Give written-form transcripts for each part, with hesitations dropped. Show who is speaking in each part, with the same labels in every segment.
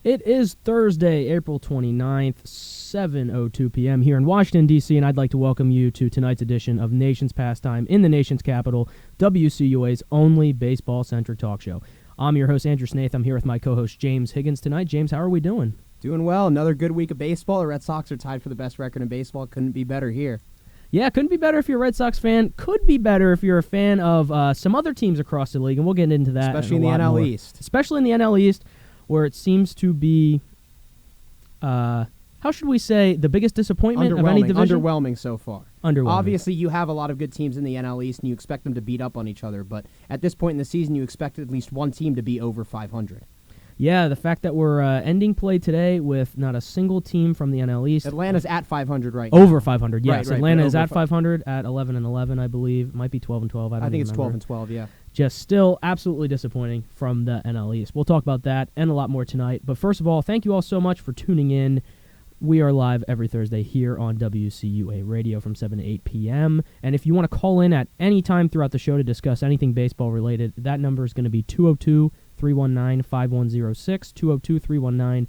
Speaker 1: It is Thursday, April 29th, 7:02 p.m. here in Washington, D.C., and I'd like to welcome you to tonight's edition of Nation's Pastime in the nation's capital, WCUA's only baseball-centric talk show. I'm your host, Andrew Snaith. I'm here with my co-host, James Higgins, tonight. James, how are we doing?
Speaker 2: Doing well. Another good week of baseball. The Red Sox are tied for the best record in baseball. Couldn't be better here.
Speaker 1: Yeah, couldn't be better if you're a Red Sox fan. Could be better if you're a fan of some other teams across the league, and we'll get into that.
Speaker 2: Especially in the NL East.
Speaker 1: Especially in the NL East, where it seems to be, how should we say, the biggest disappointment of any division?
Speaker 2: Underwhelming so far.
Speaker 1: Underwhelming.
Speaker 2: Obviously, you have a lot of good teams in the NL East, and you expect them to beat up on each other, but at this point in the season, you expect at least one team to be over 500.
Speaker 1: Yeah, the fact that we're ending play today with not a single team from the NL East.
Speaker 2: Atlanta's at 500 right now.
Speaker 1: Over 500, yes.
Speaker 2: Right,
Speaker 1: Atlanta is at 500 at 11-11, I believe. It might be 12-12. I think
Speaker 2: it's 12-12, yeah.
Speaker 1: Just still absolutely disappointing from the NL East. We'll talk about that and a lot more tonight. But first of all, thank you all so much for tuning in. We are live every Thursday here on WCUA Radio from 7 to 8 p.m. And if you want to call in at any time throughout the show to discuss anything baseball related, that number is going to be 202-319-5106,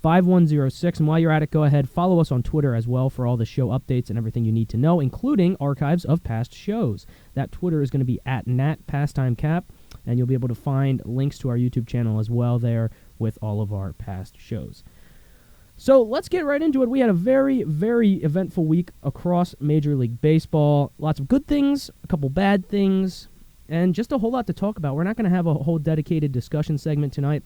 Speaker 1: 202-319-5106. And while you're at it, go ahead, follow us on Twitter as well for all the show updates and everything you need to know, including archives of past shows. That Twitter is going to be at @PastimeCap, and you'll be able to find links to our YouTube channel as well there with all of our past shows. So let's get right into it. We had a very, very eventful week across Major League Baseball. Lots of good things, a couple bad things, and just a whole lot to talk about. We're not going to have a whole dedicated discussion segment tonight.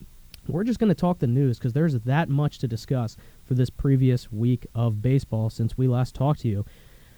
Speaker 1: We're just going to talk the news because there's that much to discuss for this previous week of baseball since we last talked to you.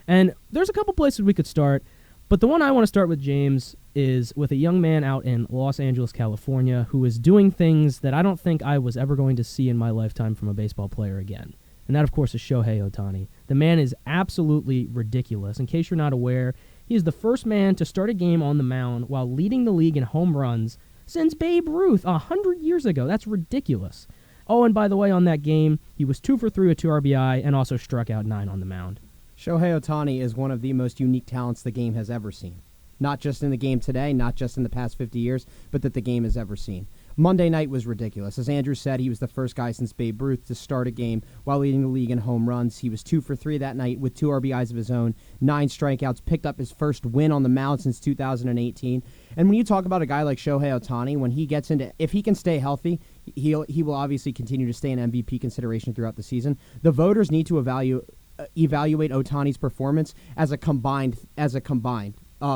Speaker 1: And there's a couple places we could start, but the one I want to start with, James, is with a young man out in Los Angeles, California, who is doing things that I don't think I was ever going to see in my lifetime from a baseball player again. And that, of course, is Shohei Ohtani. The man is absolutely ridiculous. In case you're not aware, he is the first man to start a game on the mound while leading the league in home runs since Babe Ruth 100 years ago. That's ridiculous. Oh, and by the way, on that game, he was 2 for 3 with 2 RBI and also struck out 9 on the mound.
Speaker 2: Shohei Ohtani is one of the most unique talents the game has ever seen. Not just in the game today, not just in the past 50 years, but that the game has ever seen. Monday night was ridiculous. As Andrew said, he was the first guy since Babe Ruth to start a game while leading the league in home runs. He was 2 for 3 that night with 2 RBIs of his own, 9 strikeouts, picked up his first win on the mound since 2018. And when you talk about a guy like Shohei Ohtani, when he gets into, if he can stay healthy, he will obviously continue to stay in MVP consideration throughout the season. The voters need to evaluate Ohtani's performance as a combined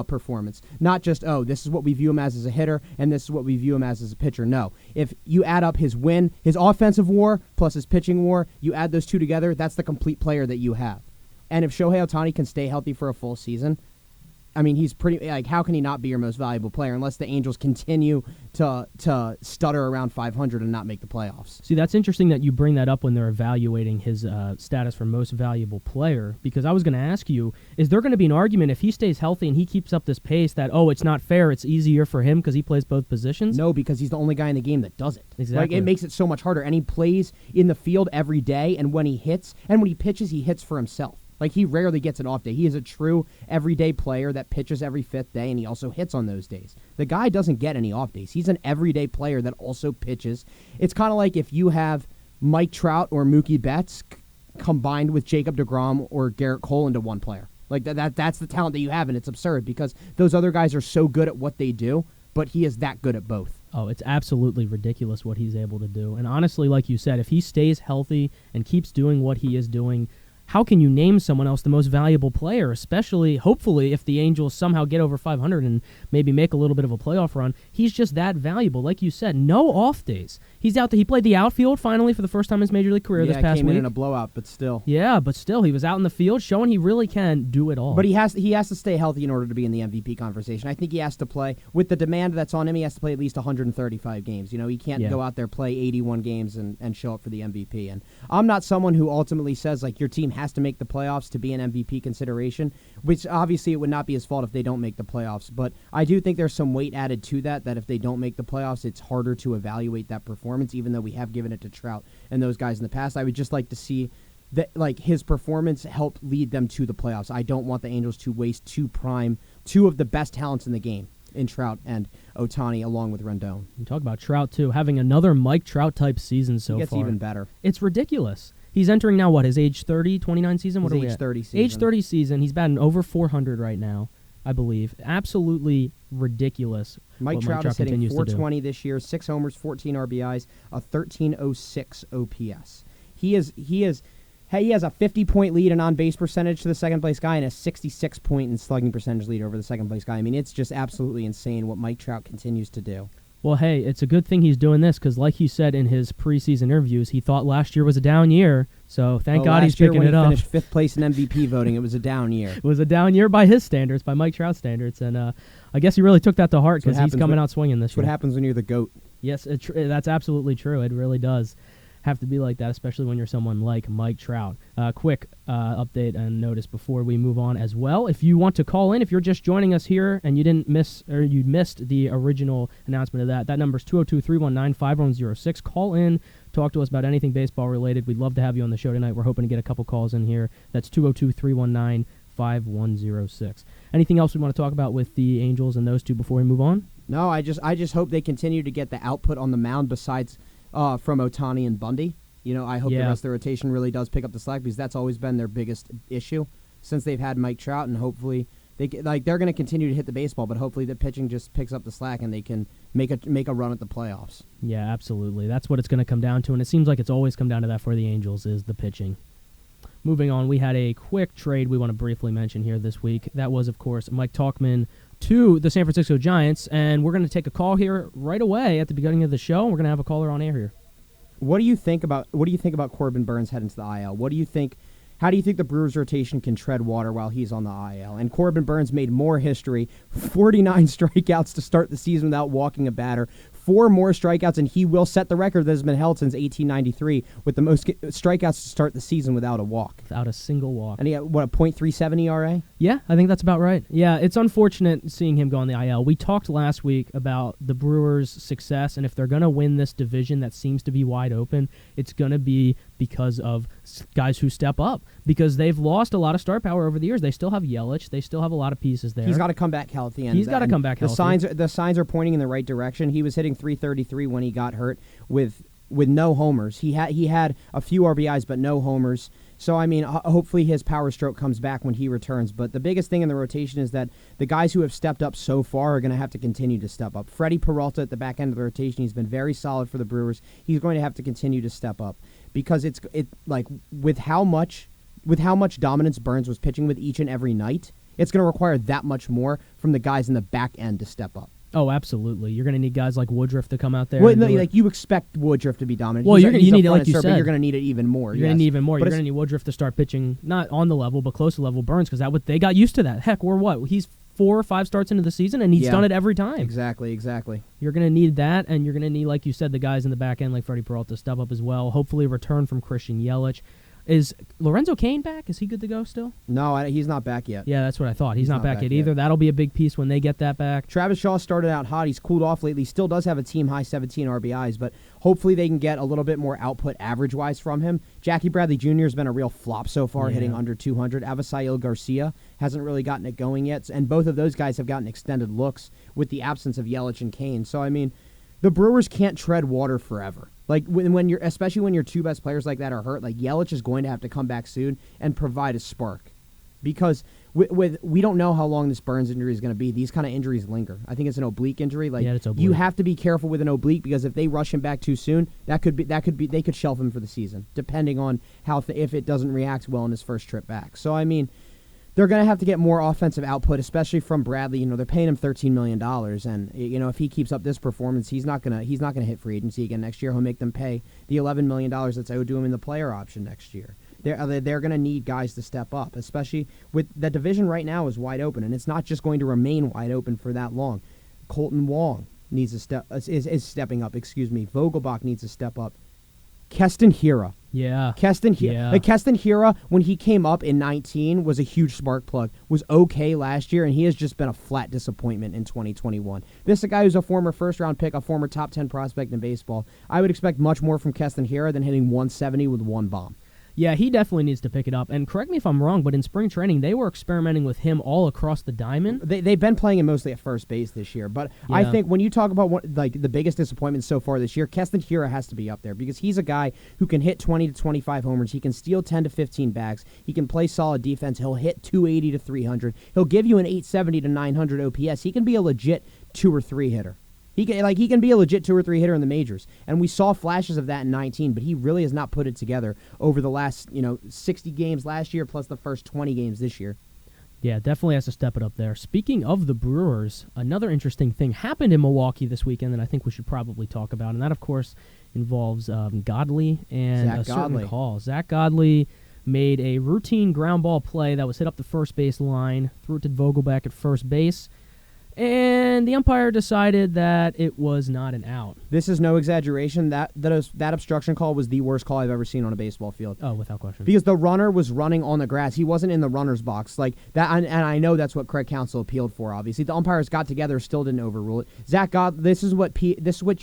Speaker 2: performance, not just, this is what we view him as a hitter, and this is what we view him as a pitcher. No. If you add up his win, his offensive WAR plus his pitching WAR, you add those two together, that's the complete player that you have. And if Shohei Ohtani can stay healthy for a full season, I mean, he's pretty, how can he not be your most valuable player unless the Angels continue to stutter around 500 and not make the playoffs?
Speaker 1: See, that's interesting that you bring that up when they're evaluating his status for most valuable player, because I was going to ask you, is there going to be an argument if he stays healthy and he keeps up this pace that, it's not fair, it's easier for him because he plays both positions?
Speaker 2: No, because he's the only guy in the game that does it.
Speaker 1: Exactly.
Speaker 2: It makes it so much harder, and he plays in the field every day, and when he hits, and when he pitches, he hits for himself. He rarely gets an off day. He is a true everyday player that pitches every 5th day, and he also hits on those days. The guy doesn't get any off days. He's an everyday player that also pitches. It's kind of like if you have Mike Trout or Mookie Betts combined with Jacob Degrom or Garrett Cole into one player. That's the talent that you have, and it's absurd because those other guys are so good at what they do, but he is that good at both.
Speaker 1: Oh, it's absolutely ridiculous what he's able to do. And honestly, like you said, if he stays healthy and keeps doing what he is doing, how can you name someone else the most valuable player, especially, hopefully, if the Angels somehow get over 500 and maybe make a little bit of a playoff run? He's just that valuable. Like you said, no off days. He's out there. He played the outfield finally for the first time in his Major League career this past week.
Speaker 2: Yeah, came in a blowout, but still.
Speaker 1: Yeah, but still, he was out in the field showing he really can do it all.
Speaker 2: But he has to stay healthy in order to be in the MVP conversation. I think he has to play, with the demand that's on him, he has to play at least 135 games. He can't go out there, play 81 games, and show up for the MVP. And I'm not someone who ultimately says, your team has to make the playoffs to be an MVP consideration, which obviously it would not be his fault if they don't make the playoffs. But I do think there's some weight added to that if they don't make the playoffs, it's harder to evaluate that performance, even though we have given it to Trout and those guys in the past. I would just like to see that his performance helped lead them to the playoffs. I don't want the Angels to waste two of the best talents in the game. in Trout and Ohtani along with Rendon.
Speaker 1: You talk about Trout, too, having another Mike Trout-type season so far.
Speaker 2: He gets even better.
Speaker 1: It's ridiculous. He's entering now, his age 30, 29 season? What
Speaker 2: His
Speaker 1: are we
Speaker 2: age
Speaker 1: at?
Speaker 2: 30 season.
Speaker 1: Age 30 season. He's batting over 400 right now, I believe. Absolutely ridiculous.
Speaker 2: Mike Trout is hitting
Speaker 1: continues to do.
Speaker 2: .420 this year, 6 homers, 14 RBIs, a 13.06 OPS. He has a 50-point lead in on-base percentage to the second-place guy and a 66-point in slugging percentage lead over the second-place guy. I mean, it's just absolutely insane what Mike Trout continues to do.
Speaker 1: Well, hey, it's a good thing he's doing this because, like he said in his preseason interviews, he thought last year was a down year. So thank God he's picking it up.
Speaker 2: Last year when he finished 5th place in MVP voting, it was a down year.
Speaker 1: It was a down year by his standards, by Mike Trout's standards, and I guess he really took that to heart because he's coming out swinging this year.
Speaker 2: That's what happens when you're the GOAT.
Speaker 1: Yes, that's absolutely true. It really does have to be like that, especially when you're someone like Mike Trout. Quick update and notice before we move on as well. If you want to call in, if you're just joining us here and you missed the original announcement of that number's 202-319-5106. Call in, talk to us about anything baseball related. We'd love to have you on the show tonight. We're hoping to get a couple calls in here. That's 202-319-5106. Anything else we want to talk about with the Angels and those two before we move on?
Speaker 2: No, I just hope they continue to get the output on the mound besides from Ohtani and Bundy. I hope the rest of the rotation really does pick up the slack because that's always been their biggest issue since they've had Mike Trout, and hopefully they're going to continue to hit the baseball, but hopefully the pitching just picks up the slack and they can make a run at the playoffs.
Speaker 1: Yeah, absolutely. That's what it's going to come down to, and it seems like it's always come down to that for the Angels is the pitching. Moving on, we had a quick trade we want to briefly mention here this week. That was, of course, Mike Talkman to the San Francisco Giants, and we're going to take a call here right away at the beginning of the show. We're going to have a caller on air here.
Speaker 2: What do you think about Corbin Burns heading to the IL? How do you think the Brewers rotation can tread water while he's on the IL? And Corbin Burns made more history, 49 strikeouts to start the season without walking a batter, 4 more strikeouts, and he will set the record that has been held since 1893 with the most strikeouts to start the season without a walk.
Speaker 1: Without a single walk.
Speaker 2: And he had, a .37 ERA?
Speaker 1: Yeah, I think that's about right. Yeah, it's unfortunate seeing him go on the IL. We talked last week about the Brewers' success, and if they're going to win this division that seems to be wide open, it's going to be because of guys who step up, because they've lost a lot of star power over the years. They still have Yelich. They still have a lot of pieces there.
Speaker 2: He's got to come back healthy.
Speaker 1: He's got to come back healthy.
Speaker 2: The signs are pointing in the right direction. He was hitting .333 when he got hurt with no homers. He had a few RBIs but no homers. So, I mean, hopefully his power stroke comes back when he returns. But the biggest thing in the rotation is that the guys who have stepped up so far are going to have to continue to step up. Freddie Peralta at the back end of the rotation, he's been very solid for the Brewers. He's going to have to continue to step up because it's like with how much dominance Burns was pitching with each and every night, it's going to require that much more from the guys in the back end to step up.
Speaker 1: Oh, absolutely. You're going to need guys like Woodruff to come out there.
Speaker 2: Well, you expect Woodruff to be dominant.
Speaker 1: Well, you need it like you said.
Speaker 2: But you're going to need it even more.
Speaker 1: You're going to need even more. You're going to need Woodruff to start pitching not on the level, but close to level Burns because they got used to that. Heck, we're what? He's 4 or 5 starts into the season, and he's done it every time.
Speaker 2: Exactly.
Speaker 1: You're going to need that, and you're going to need, like you said, the guys in the back end like Freddie Peralta to step up as well. Hopefully return from Christian Yelich. Is Lorenzo Cain back? Is he good to go still?
Speaker 2: No, he's not back yet.
Speaker 1: Yeah, that's what I thought. He's not back yet either. That'll be a big piece when they get that back.
Speaker 2: Travis Shaw started out hot. He's cooled off lately. Still does have a team-high 17 RBIs, but hopefully they can get a little bit more output average-wise from him. Jackie Bradley Jr. has been a real flop so far, hitting under 200. Avisail Garcia hasn't really gotten it going yet, and both of those guys have gotten extended looks with the absence of Yelich and Cain. So, I mean, the Brewers can't tread water forever. Like especially when your 2 best players like that are hurt, like Yelich is going to have to come back soon and provide a spark, because we don't know how long this Burns injury is going to be. These kind of injuries linger. I think it's an oblique injury. Like
Speaker 1: it's oblique.
Speaker 2: You have to be careful with an oblique because if they rush him back too soon, they could shelve him for the season, depending on if it doesn't react well in his first trip back. So I mean, they're going to have to get more offensive output, especially from Bradley. They're paying him $13 million, and if he keeps up this performance, he's not gonna hit free agency again next year. He'll make them pay the $11 million that's owed to him in the player option next year. They're going to need guys to step up, especially with the division right now is wide open, and it's not just going to remain wide open for that long. Colton Wong needs is stepping up. Vogelbach needs to step up. Keston Hiura.
Speaker 1: Yeah.
Speaker 2: Keston Hiura, when he came up in 19, was a huge spark plug. Was okay last year, and he has just been a flat disappointment in 2021. This is a guy who's a former first-round pick, a former top 10 prospect in baseball. I would expect much more from Keston Hiura than hitting 170 with 1 bomb.
Speaker 1: Yeah, he definitely needs to pick it up. And correct me if I'm wrong, but in spring training, they were experimenting with him all across the diamond.
Speaker 2: They've been playing him mostly at first base this year. But
Speaker 1: Yeah.
Speaker 2: I think when you talk about the biggest disappointment so far this year, Keston Hiura has to be up there because he's a guy who can hit 20 to 25 homers. He can steal 10 to 15 bags. He can play solid defense. He'll hit 280 to 300. He'll give you an 870 to 900 OPS. He can be a legit 2 or 3 hitter. He can be a legit 2 or 3 hitter in the majors, and we saw flashes of that in 19. But he really has not put it together over the last 60 games last year plus the first 20 games this year.
Speaker 1: Yeah, definitely has to step it up there. Speaking of the Brewers, another interesting thing happened in Milwaukee this weekend that I think we should probably talk about, and that of course involves Godley and certain call. Zach Godley made a routine ground ball play that was hit up the first base line, threw it to Vogelback at first base. And the umpire decided that it was not an out.
Speaker 2: This is no exaggeration. That obstruction call was the worst call I've ever seen on a baseball field.
Speaker 1: Oh, without question.
Speaker 2: Because the runner was running on the grass. He wasn't in the runner's box. Like that, and I know that's what Craig Counsell appealed for, obviously. The umpires got together, still didn't overrule it. Zach Godley, this is what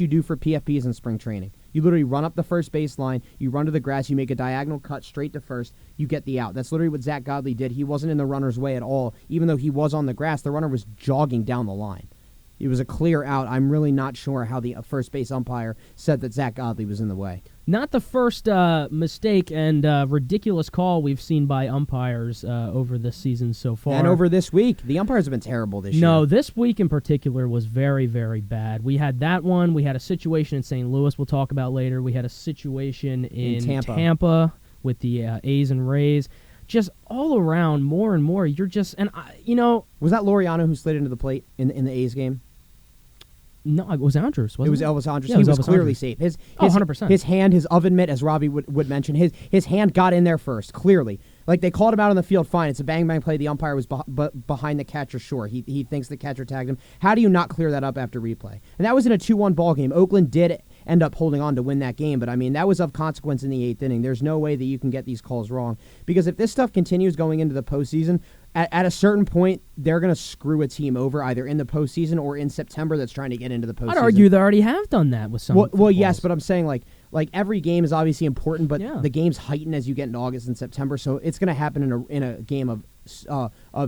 Speaker 2: you do for PFPs in spring training. You literally run up the first baseline, you run to the grass, you make a diagonal cut straight to first, you get the out. That's literally what Zach Godley did. He wasn't in the runner's way at all. Even though he was on the grass, the runner was jogging down the line. It was a clear out. I'm really not sure how the first base umpire said that Zach Godley was in the way.
Speaker 1: Not the first mistake and ridiculous call we've seen by umpires over this season so far.
Speaker 2: And over this week. The umpires have been terrible this year.
Speaker 1: No, this week in particular was very, very bad. We had that one. We had a situation in St. Louis we'll talk about later. We had a situation in Tampa with the A's and Rays. Just all around, more and more, you're just... and
Speaker 2: Was that Laureano who slid into the plate in the A's game?
Speaker 1: No, it was Andrews, wasn't it?
Speaker 2: It was Elvis Andrews.
Speaker 1: Yeah,
Speaker 2: He
Speaker 1: it
Speaker 2: was
Speaker 1: Elvis
Speaker 2: clearly
Speaker 1: Andrews.
Speaker 2: safe.
Speaker 1: 100%.
Speaker 2: His hand, his oven mitt, as Robbie would mention, his hand got in there first, clearly. Like, they called him out on the field, fine. It's a bang-bang play. The umpire was behind the catcher, sure. He thinks the catcher tagged him. How do you not clear that up after replay? And that was in a 2-1 ball game. Oakland did end up holding on to win that game, but, I mean, that was of consequence in the 8th inning. There's no way that you can get these calls wrong. Because if this stuff continues going into the postseason, at a certain point, they're going to screw a team over either in the postseason or in September that's trying to get into the postseason.
Speaker 1: I'd argue they already have done that with some.
Speaker 2: Well, yes, but I'm saying like every game is obviously important, but
Speaker 1: Yeah.
Speaker 2: the games heighten as you get into August and September, so it's going to happen in a game of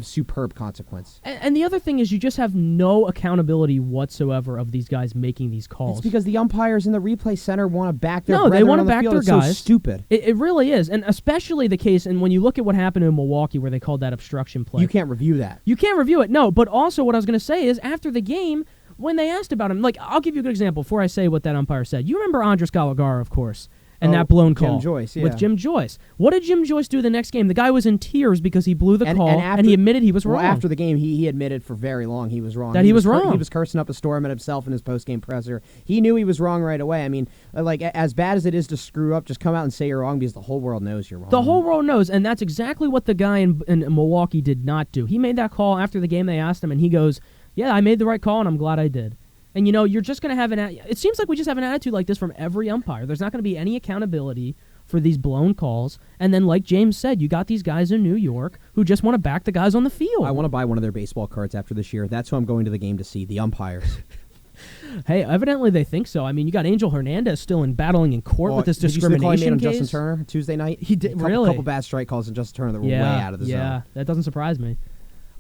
Speaker 2: superb consequence.
Speaker 1: And the other thing is you just have no accountability whatsoever of these guys making these calls.
Speaker 2: It's because the umpires in the replay center want to back their
Speaker 1: No, they want to
Speaker 2: on the
Speaker 1: back
Speaker 2: field.
Speaker 1: their
Speaker 2: It's
Speaker 1: guys.
Speaker 2: So stupid.
Speaker 1: It really is, and especially the case. And when you look at what happened in Milwaukee, where they called that obstruction play,
Speaker 2: You can't review that.
Speaker 1: You can't review it. No, but also what I was going to say is after the game, when they asked about him, like I'll give you a good example before I say what that umpire said. You remember Andres Gallegara, of course. And that blown call
Speaker 2: Jim Joyce, yeah.
Speaker 1: with Jim Joyce. What did Jim Joyce do the next game? The guy was in tears because he blew the call, and he admitted he was wrong.
Speaker 2: Well, after the game, he admitted for very long he was wrong.
Speaker 1: That he was wrong.
Speaker 2: He was cursing up a storm at himself in his post-game presser. He knew he was wrong right away. I mean, like, as bad as it is to screw up, just come out and say you're wrong because the whole world knows you're wrong.
Speaker 1: The whole world knows, and that's exactly what the guy in Milwaukee did not do. He made that call after the game. They asked him, and he goes, yeah, I made the right call, and I'm glad I did. And, you're just going to have it seems like we just have an attitude like this from every umpire. There's not going to be any accountability for these blown calls. And then, like James said, you got these guys in New York who just want to back the guys on the field.
Speaker 2: I want to buy one of their baseball cards after this year. That's who I'm going to the game to see, the umpires.
Speaker 1: Hey, evidently they think so. I mean, you got Angel Hernandez still battling in court with this discrimination
Speaker 2: case. Did you see the call he made on
Speaker 1: case.
Speaker 2: Justin Turner Tuesday night?
Speaker 1: He did,
Speaker 2: a couple bad strike calls on Justin Turner that were way out of the zone.
Speaker 1: Yeah, that doesn't surprise me.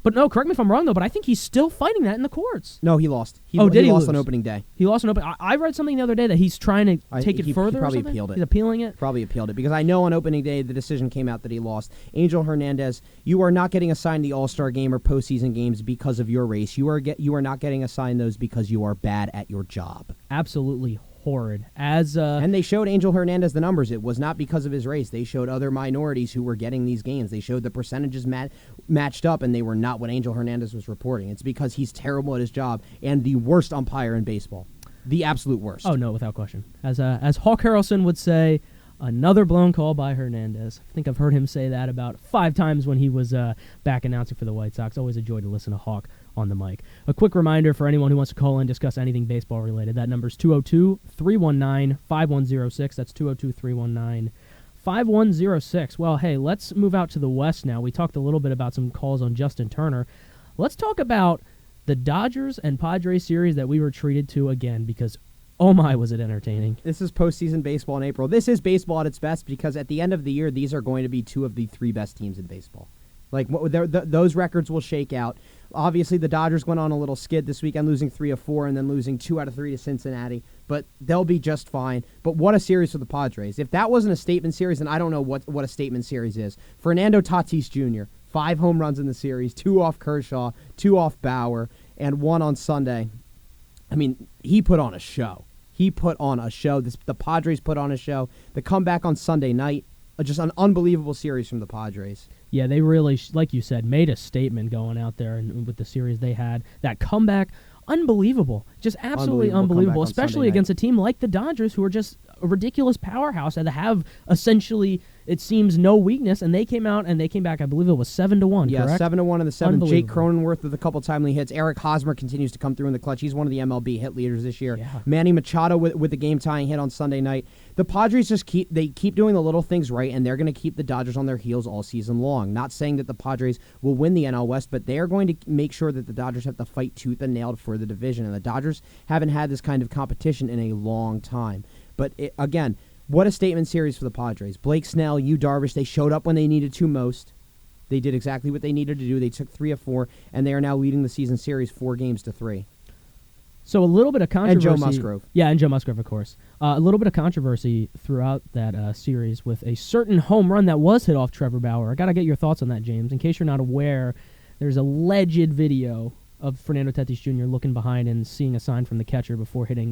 Speaker 1: But no, correct me if I'm wrong, though, but I think he's still fighting that in the courts.
Speaker 2: No, he lost. He
Speaker 1: did he
Speaker 2: lost
Speaker 1: lose?
Speaker 2: on opening day.
Speaker 1: He lost an open. I read something the other day that he's trying to take it further.
Speaker 2: He probably
Speaker 1: or something?
Speaker 2: appealed it.
Speaker 1: He's appealing it.
Speaker 2: Probably appealed it because I know on opening day the decision came out that he lost. Angel Hernandez, you are not getting assigned the All-Star game or postseason games because of your race. You are not getting assigned those because you are bad at your job.
Speaker 1: Absolutely horrid.
Speaker 2: And they showed Angel Hernandez the numbers. It was not because of his race. They showed other minorities who were getting these games. They showed the percentages matched up, and they were not what Angel Hernandez was reporting. It's because he's terrible at his job and the worst umpire in baseball. The absolute worst.
Speaker 1: Oh, no, without question. As Hawk Harrelson would say, another blown call by Hernandez. I think I've heard him say that about 5 times when he was back announcing for the White Sox. Always a joy to listen to Hawk on the mic. A quick reminder for anyone who wants to call in and discuss anything baseball related. That number is 202-319-5106. That's 202-319-5106. Well, hey, let's move out to the West now. We talked a little bit about some calls on Justin Turner. Let's talk about the Dodgers and Padres series that we were treated to again, because Oh my, was it entertaining.
Speaker 2: This is postseason baseball in April. This is baseball at its best because at the end of the year, these are going to be two of the three best teams in baseball. Like, those records will shake out. Obviously, the Dodgers went on a little skid this weekend, losing 3 of 4 and then losing 2 out of 3 to Cincinnati. But they'll be just fine. But what a series for the Padres. If that wasn't a statement series, then I don't know what a statement series is. Fernando Tatis Jr., 5 home runs in the series, 2 off Kershaw, 2 off Bauer, and 1 on Sunday. I mean, he put on a show. He put on a show. The Padres put on a show. The comeback on Sunday night, just an unbelievable series from the Padres.
Speaker 1: Yeah, they really, like you said, made a statement going out there and with the series they had. That comeback, unbelievable. Just absolutely unbelievable, especially against a team like the Dodgers, who are just a ridiculous powerhouse and have essentially, it seems, no weakness. And they came out and they came back, I believe it was 7-1,
Speaker 2: yeah,
Speaker 1: correct?
Speaker 2: 7-1 in the 7th. Jake Cronenworth with a couple timely hits. Eric Hosmer continues to come through in the clutch. He's one of the MLB hit leaders this year.
Speaker 1: Yeah.
Speaker 2: Manny Machado with the game-tying hit on Sunday night. The Padres just keep doing the little things right, and they're going to keep the Dodgers on their heels all season long. Not saying that the Padres will win the NL West, but they are going to make sure that the Dodgers have to fight tooth and nail for the division, and the Dodgers haven't had this kind of competition in a long time. But again, what a statement series for the Padres. Blake Snell, Yu Darvish, they showed up when they needed to most. They did exactly what they needed to do. They took 3 of 4, and they are now leading the season series 4-3.
Speaker 1: So a little bit of controversy.
Speaker 2: And Joe Musgrove.
Speaker 1: Yeah, and Joe Musgrove, of course. A little bit of controversy throughout that series with a certain home run that was hit off Trevor Bauer. I got to get your thoughts on that, James. In case you're not aware, there's a alleged video of Fernando Tatis Jr. looking behind and seeing a sign from the catcher before hitting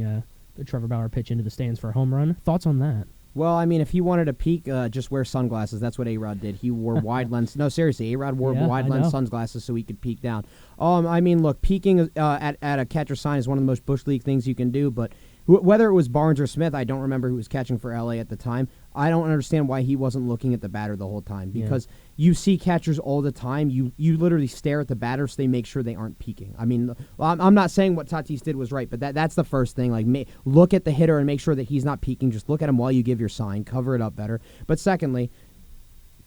Speaker 1: the Trevor Bauer pitch into the stands for a home run. Thoughts on that?
Speaker 2: Well, I mean, if he wanted to peak, just wear sunglasses. That's what A-Rod did. He wore wide lens. No, seriously, A-Rod wore wide lens sunglasses so he could peek down. I mean, look, peeking at a catcher sign is one of the most Bush League things you can do, but whether it was Barnes or Smith, I don't remember who was catching for L.A. at the time. I don't understand why he wasn't looking at the batter the whole time, because you see catchers all the time. You literally stare at the batter so they make sure they aren't peeking. I mean, I'm not saying what Tatis did was right, but that's the first thing. Like, look at the hitter and make sure that he's not peeking. Just look at him while you give your sign. Cover it up better. But secondly,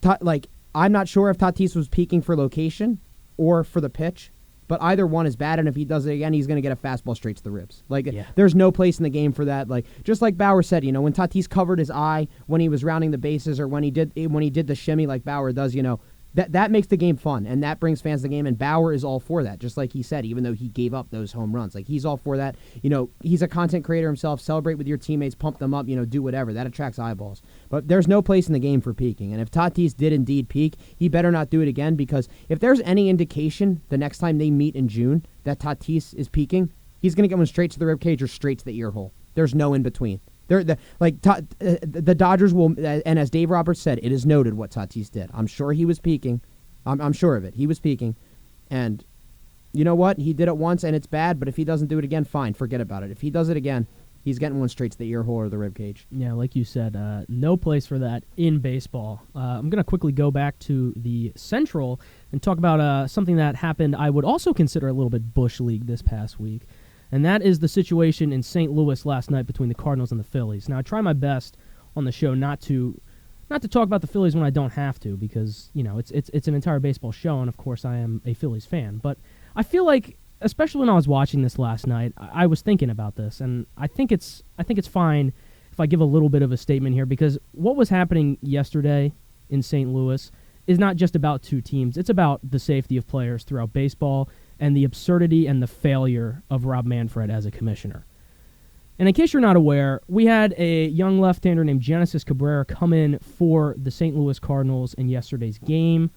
Speaker 2: I'm not sure if Tatis was peeking for location or for the pitch. But either one is bad, and if he does it again, he's going to get a fastball straight to the ribs. There's no place in the game for that. Like, just like Bauer said, when Tatis covered his eye when he was rounding the bases, or when he did the shimmy like Bauer does, that makes the game fun, and that brings fans to the game. And Bauer is all for that, just like he said. Even though he gave up those home runs, he's all for that. He's a content creator himself. Celebrate with your teammates, pump them up. Do whatever that attracts eyeballs. But there's no place in the game for peaking. And if Tatis did indeed peak, he better not do it again, because if there's any indication the next time they meet in June that Tatis is peaking, he's going to get one straight to the ribcage or straight to the ear hole. There's no in between. The Dodgers will, and as Dave Roberts said, it is noted what Tatis did. I'm sure he was peaking. I'm sure of it. He was peaking. And you know what? He did it once, and it's bad, but if he doesn't do it again, fine. Forget about it. If he does it again, he's getting one straight to the ear hole or the rib cage.
Speaker 1: Yeah, like you said, no place for that in baseball. I'm going to quickly go back to the Central and talk about something that happened I would also consider a little bit Bush League this past week. And that is the situation in St. Louis last night between the Cardinals and the Phillies. Now, I try my best on the show not to talk about the Phillies when I don't have to, because it's an entire baseball show, and of course I am a Phillies fan. But I feel like, especially when I was watching this last night, I was thinking about this, and I think it's fine if I give a little bit of a statement here, because what was happening yesterday in St. Louis is not just about two teams. It's about the safety of players throughout baseball and the absurdity and the failure of Rob Manfred as a commissioner. And in case you're not aware, we had a young left-hander named Genesis Cabrera come in for the St. Louis Cardinals in yesterday's game,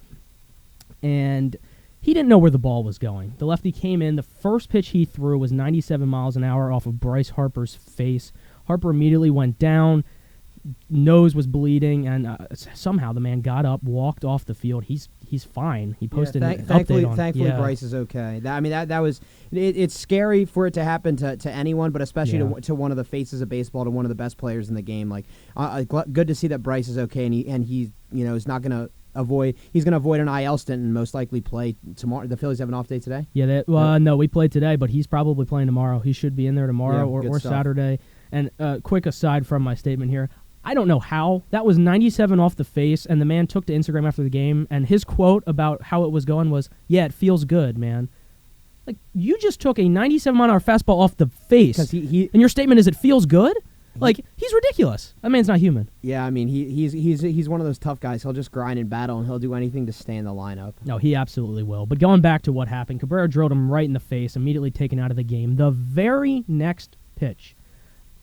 Speaker 1: and he didn't know where the ball was going. The lefty came in. The first pitch he threw was 97 miles an hour off of Bryce Harper's face. Harper immediately went down. Nose was bleeding, and somehow the man got up, walked off the field. He's fine. He posted an update on.
Speaker 2: Thankfully, Bryce is okay. That was. It's scary for it to happen to anyone, but especially to one of the faces of baseball, to one of the best players in the game. Good to see that Bryce is okay, and he is not going to avoid. He's going to avoid an IL stint and most likely play tomorrow. The Phillies have an off day today.
Speaker 1: Yeah. No, we played today, but he's probably playing tomorrow. He should be in there tomorrow or Saturday. And quick aside from my statement here. I don't know how. That was 97 off the face, and the man took to Instagram after the game, and his quote about how it was going was, "Yeah, it feels good, man." Like, you just took a 97-mile-an-hour fastball off the face,
Speaker 2: because he
Speaker 1: and your statement is it feels good? Like, he's ridiculous. That man's not human.
Speaker 2: yeah, I mean he's one of those tough guys. He'll just grind and battle, and he'll do anything to stay in the lineup.
Speaker 1: No, he absolutely will. But going back to what happened, Cabrera drilled him right in the face, immediately taken out of the game. The very next pitch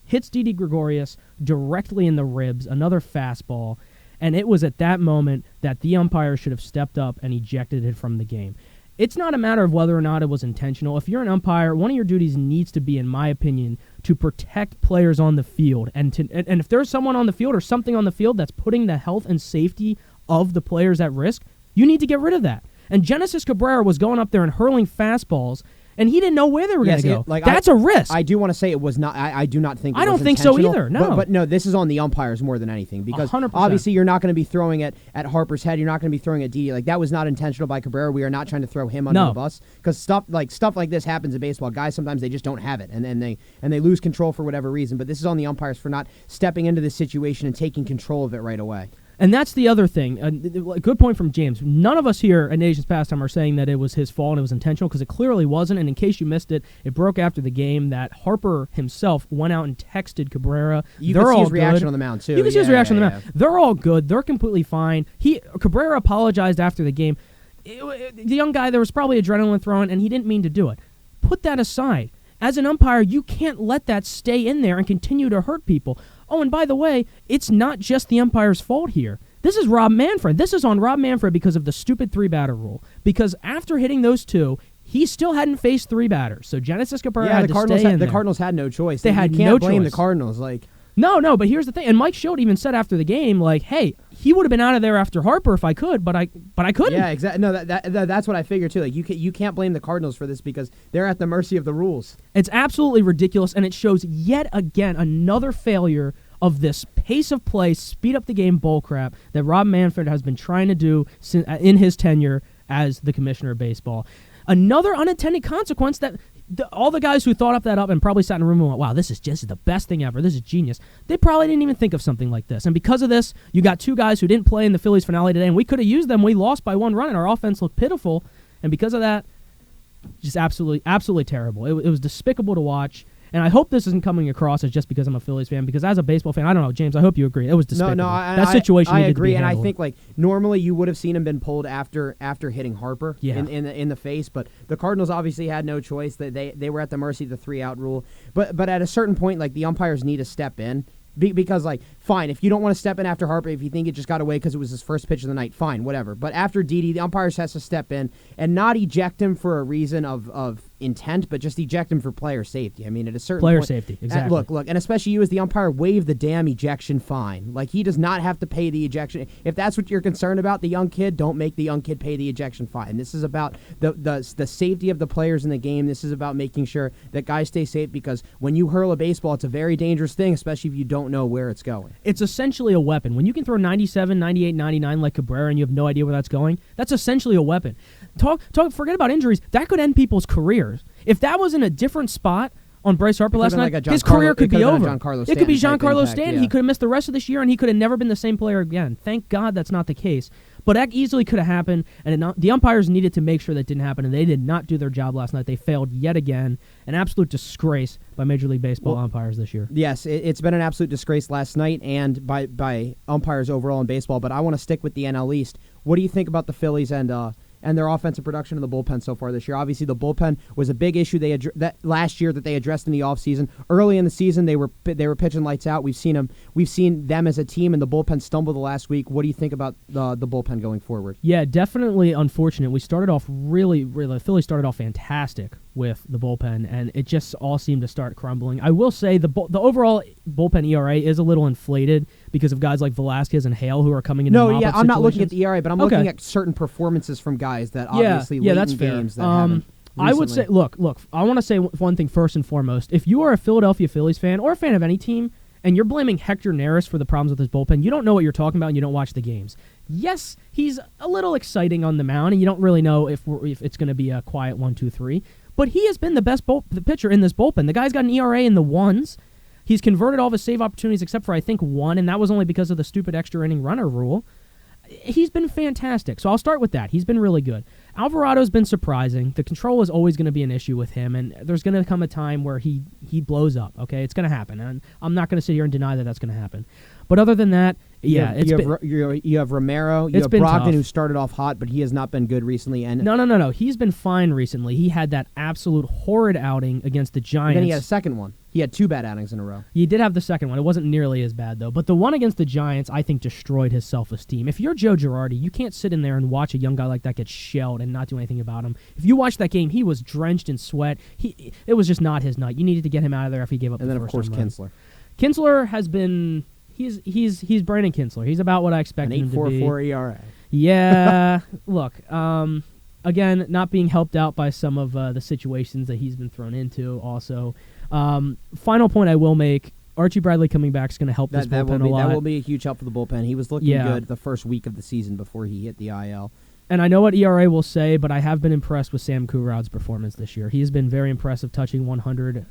Speaker 1: hits Didi Gregorius directly in the ribs, another fastball, and it was at that moment that the umpire should have stepped up and ejected it from the game. It's not a matter of whether or not it was intentional. If you're an umpire, one of your duties needs to be, in my opinion, to protect players on the field. And if there's someone on the field or something on the field that's putting the health and safety of the players at risk, you need to get rid of that. And Genesis Cabrera was going up there and hurling fastballs, and he didn't know where they were going to go. That's a risk.
Speaker 2: I do want to say it was not. I do not think.
Speaker 1: I don't think so either. No,
Speaker 2: but no, this is on the umpires more than anything, because
Speaker 1: 100%.
Speaker 2: obviously you're not going to be throwing it at Harper's head. You're not going to be throwing at Didi. Like, that was not intentional by Cabrera. We are not trying to throw him under the bus, because stuff like this happens in baseball. Guys sometimes they just don't have it, and they lose control for whatever reason. But this is on the umpires for not stepping into this situation and taking control of it right away.
Speaker 1: And that's the other thing. Good point from James. None of us here at Nation's Pastime are saying that it was his fault and it was intentional, because it clearly wasn't. And in case you missed it, it broke after the game that Harper himself went out and texted Cabrera.
Speaker 2: You can see his reaction on the mound, too.
Speaker 1: You can see his reaction on the mound. They're all good. They're completely fine. Cabrera apologized after the game. The young guy, there was probably adrenaline thrown, and he didn't mean to do it. Put that aside. As an umpire, you can't let that stay in there and continue to hurt people. Oh, and by the way, it's not just the umpire's fault here. This is Rob Manfred. This is on Rob Manfred because of the stupid 3-batter rule. Because after hitting those two, he still hadn't faced 3 batters. So Genesis Cabrera had to stay in there.
Speaker 2: The Cardinals had no choice.
Speaker 1: They had no choice.
Speaker 2: You can't blame the Cardinals.
Speaker 1: No, but here's the thing. And Mike Schultz even said after the game, like, hey, he would have been out of there after Harper if I could, but I couldn't.
Speaker 2: Yeah, exactly. No, that's what I figured, too. Like, you can't blame the Cardinals for this, because they're at the mercy of the rules.
Speaker 1: It's absolutely ridiculous, and it shows yet again another failure of this pace of play, speed up the game bullcrap that Rob Manfred has been trying to do in his tenure as the commissioner of baseball. Another unintended consequence that all the guys who thought that up and probably sat in a room and went, wow, this is just the best thing ever. This is genius. They probably didn't even think of something like this. And because of this, you got 2 guys who didn't play in the Phillies finale today, and we could have used them. We lost by 1 run, and our offense looked pitiful. And because of that, just absolutely terrible. It was despicable to watch. And I hope this isn't coming across as just because I'm a Phillies fan, because as a baseball fan, I don't know, James, I hope you agree. It was despicable.
Speaker 2: No,
Speaker 1: that situation
Speaker 2: I
Speaker 1: needed
Speaker 2: agree,
Speaker 1: to be handled.
Speaker 2: and I think, like, normally you would have seen him been pulled after hitting Harper in the face, but the Cardinals obviously had no choice. They were at the mercy of the 3-out rule. But at a certain point, like, the umpires need to step in. Because, like, fine, if you don't want to step in after Harper, if you think it just got away because it was his first pitch of the night, fine, whatever. But after Didi, the umpires has to step in and not eject him for a reason of intent, but just eject him for player safety. I mean, at a certain
Speaker 1: player
Speaker 2: point,
Speaker 1: safety, exactly.
Speaker 2: Look, and especially you as the umpire, waive the damn ejection fine. Like, he does not have to pay the ejection. If that's what you're concerned about, the young kid, don't make the young kid pay the ejection fine. This is about the safety of the players in the game. This is about making sure that guys stay safe, because when you hurl a baseball, it's a very dangerous thing, especially if you don't know where it's going.
Speaker 1: It's essentially a weapon. When you can throw 97, 98, 99 like Cabrera and you have no idea where that's going, that's essentially a weapon. Forget about injuries. That could end people's careers. If that was in a different spot on Bryce Harper last night, his career could be over. It could be Giancarlo Stanton. He could have missed the rest of this year, and he could have never been the same player again. Thank God that's not the case. But that easily could have happened, and the umpires needed to make sure that didn't happen, and they did not do their job last night. They failed yet again. An absolute disgrace by Major League Baseball umpires this year.
Speaker 2: Yes, it's been an absolute disgrace last night and by umpires overall in baseball, but I want to stick with the NL East. What do you think about the Phillies and their offensive production in the bullpen so far this year? Obviously, the bullpen was a big issue that last year that they addressed in the offseason. Early in the season, they were pitching lights out. We've seen them as a team, and the bullpen stumbled the last week. What do you think about the bullpen going forward?
Speaker 1: Yeah, definitely unfortunate. We started off really, the Phillies started off fantastic with the bullpen, and it just all seemed to start crumbling. I will say the overall bullpen ERA is a little inflated because of guys like Velasquez and Hale who are coming into mop-up situations.
Speaker 2: I'm not looking at the ERA, but I'm looking at certain performances from guys that obviously late
Speaker 1: that's
Speaker 2: in
Speaker 1: fair.
Speaker 2: games that haven't recently.
Speaker 1: I would say, look, I want to say one thing first and foremost. If you are a Philadelphia Phillies fan or a fan of any team, and you're blaming Hector Neris for the problems with his bullpen, you don't know what you're talking about and you don't watch the games. Yes, he's a little exciting on the mound, and you don't really know if it's going to be a quiet 1-2-3. But he has been the best pitcher in this bullpen. The guy's got an ERA in the ones. He's converted all of his save opportunities except for, I think, 1, and that was only because of the stupid extra inning runner rule. He's been fantastic. So I'll start with that. He's been really good. Alvarado's been surprising. The control is always going to be an issue with him, and there's going to come a time where he blows up, okay? It's going to happen, and I'm not going to sit here and deny that that's going to happen. But other than that, you
Speaker 2: have Romero, you have Brogdon, who started off hot, but he has not been good recently. And
Speaker 1: No. He's been fine recently. He had that absolute horrid outing against the Giants.
Speaker 2: Then he had a second one. He had 2 bad outings in a row.
Speaker 1: He did have the second one. It wasn't nearly as bad, though. But the one against the Giants, I think, destroyed his self-esteem. If you're Joe Girardi, you can't sit in there and watch a young guy like that get shelled and not do anything about him. If you watch that game, he was drenched in sweat. It was just not his night. You needed to get him out of there if he gave up the first
Speaker 2: And then, of course, Kinsler.
Speaker 1: Kinsler has been... He's Brandon Kinsler. He's about what I expected him to be.
Speaker 2: 8.44 ERA.
Speaker 1: Yeah. Look, again, not being helped out by some of the situations that he's been thrown into also. Final point I will make, Archie Bradley coming back is going to help this bullpen a lot.
Speaker 2: That will be a huge help for the bullpen. He was looking good the first week of the season before he hit the IL.
Speaker 1: And I know what ERA will say, but I have been impressed with Sam Coonrod's performance this year. He has been very impressive, touching 100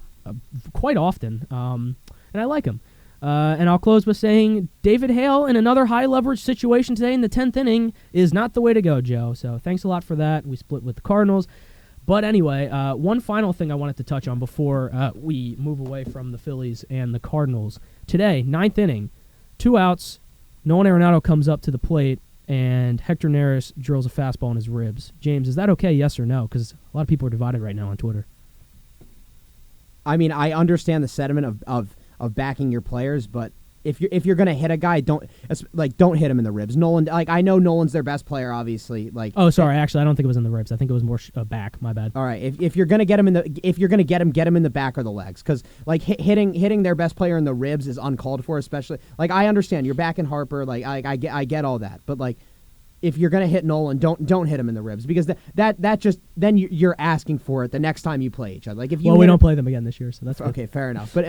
Speaker 1: quite often, and I like him. And I'll close with saying David Hale in another high-leverage situation today in the 10th inning is not the way to go, Joe. So thanks a lot for that. We split with the Cardinals. But anyway, one final thing I wanted to touch on before we move away from the Phillies and the Cardinals. Today, 9th inning, 2 outs, Nolan Arenado comes up to the plate, and Hector Neris drills a fastball in his ribs. James, is that okay, yes or no? Because a lot of people are divided right now on Twitter.
Speaker 2: I mean, I understand the sentiment of backing your players, but if you're gonna hit a guy, don't hit him in the ribs. Nolan, I know Nolan's their best player, obviously.
Speaker 1: Oh, sorry, actually, I don't think it was in the ribs. I think it was more back. My bad.
Speaker 2: All right, if you're gonna get him get him in the back or the legs, because hitting their best player in the ribs is uncalled for, especially I understand you're backing Harper, I get all that, but if you're gonna hit Nolan, don't hit him in the ribs, because that just then you're asking for it the next time you play each other.
Speaker 1: We don't play them again this year, so that's
Speaker 2: okay. Fair enough, but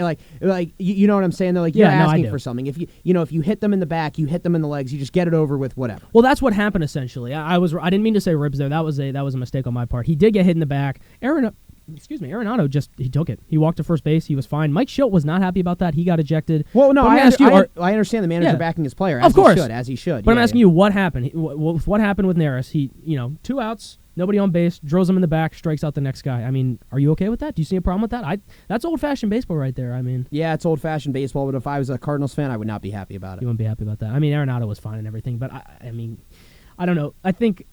Speaker 2: you know what I'm saying? Though, you're asking for something. If if you hit them in the back, you hit them in the legs, you just get it over with, whatever.
Speaker 1: Well, that's what happened essentially. I didn't mean to say ribs there. That was a mistake on my part. He did get hit in the back. Arenado he took it. He walked to first base. He was fine. Mike Schilt was not happy about that. He got ejected.
Speaker 2: Well, no, I understand the manager backing his player.
Speaker 1: Of course,
Speaker 2: as he should.
Speaker 1: But I'm asking you, what happened? What happened with Neris? He, 2 outs, nobody on base, drills him in the back, strikes out the next guy. I mean, are you okay with that? Do you see a problem with that? That's old-fashioned baseball right there. I mean,
Speaker 2: yeah, it's old-fashioned baseball. But if I was a Cardinals fan, I would not be happy about it.
Speaker 1: You wouldn't be happy about that. I mean, Arenado was fine and everything, but I mean, I don't know. I think,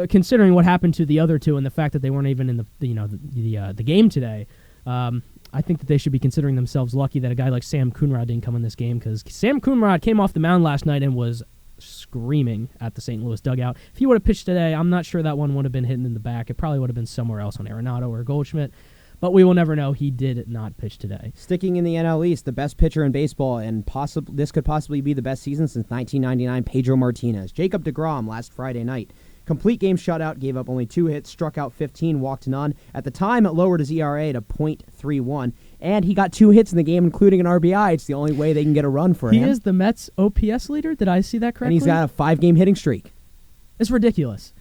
Speaker 1: considering what happened to the other two and the fact that they weren't even in the game today, I think that they should be considering themselves lucky that a guy like Sam Coonrod didn't come in this game, because Sam Coonrod came off the mound last night and was screaming at the St. Louis dugout. If he would have pitched today, I'm not sure that one would have been hitting in the back. It probably would have been somewhere else on Arenado or Goldschmidt, but we will never know. He did not pitch today.
Speaker 2: Sticking in the NL East, the best pitcher in baseball, and this could possibly be the best season since 1999, Pedro Martinez. Jacob Degrom last Friday night. Complete game shutout, gave up only 2 hits, struck out 15, walked none. At the time, it lowered his ERA to .31, and he got 2 hits in the game, including an RBI. It's the only way they can get a run for him.
Speaker 1: He is the Mets' OPS leader? Did I see that correctly?
Speaker 2: And he's got a 5-game hitting streak.
Speaker 1: It's ridiculous.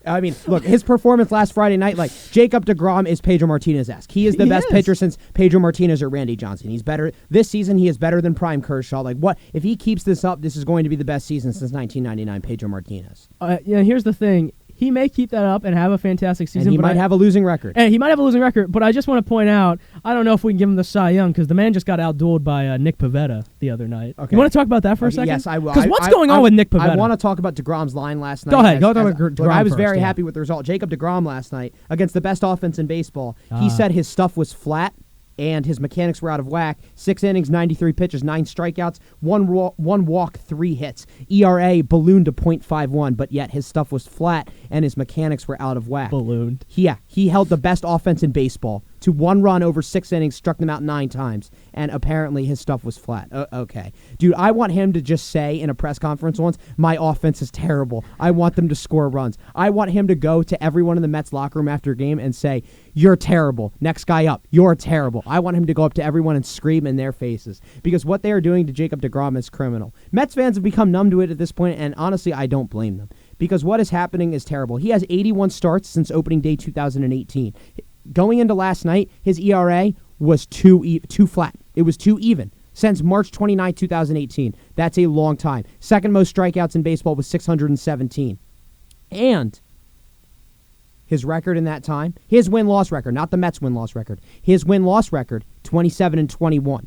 Speaker 2: I mean, look, his performance last Friday night, Jacob Degrom is Pedro Martinez-esque. He is the best pitcher since Pedro Martinez or Randy Johnson. He's better. This season, he is better than Prime Kershaw. What if he keeps this up, this is going to be the best season since 1999, Pedro Martinez.
Speaker 1: Here's the thing. He may keep that up and have a fantastic season.
Speaker 2: And he might have a losing record.
Speaker 1: And he might have a losing record, but I just want to point out, I don't know if we can give him the Cy Young, because the man just got outdueled by Nick Pavetta the other night. Okay. You want to talk about that for a second?
Speaker 2: Yes, I will.
Speaker 1: Because what's going on with Nick Pavetta?
Speaker 2: I want to talk about DeGrom's line last night.
Speaker 1: Go ahead. Go about DeGrom
Speaker 2: I was
Speaker 1: first,
Speaker 2: very happy with the result. Jacob DeGrom last night against the best offense in baseball. He said his stuff was flat and his mechanics were out of whack. 6 innings, 93 pitches, 9 strikeouts, 1 walk, 3 hits. ERA ballooned to .51, but yet his stuff was flat and his mechanics were out of whack.
Speaker 1: Ballooned.
Speaker 2: Yeah, he held the best offense in baseball to 1 run over 6 innings, struck them out 9 times, and apparently his stuff was flat. Okay. Dude, I want him to just say in a press conference once, my offense is terrible. I want them to score runs. I want him to go to everyone in the Mets locker room after a game and say, you're terrible. Next guy up. You're terrible. I want him to go up to everyone and scream in their faces, because what they are doing to Jacob Degrom is criminal. Mets fans have become numb to it at this point, and honestly, I don't blame them, because what is happening is terrible. He has 81 starts since opening day 2018. Going into last night, his ERA was too flat. It was too even. Since March 29, 2018. That's a long time. Second most strikeouts in baseball with 617. And His record in that time, his win-loss record, not the Mets win-loss record. His win-loss record, 27-21.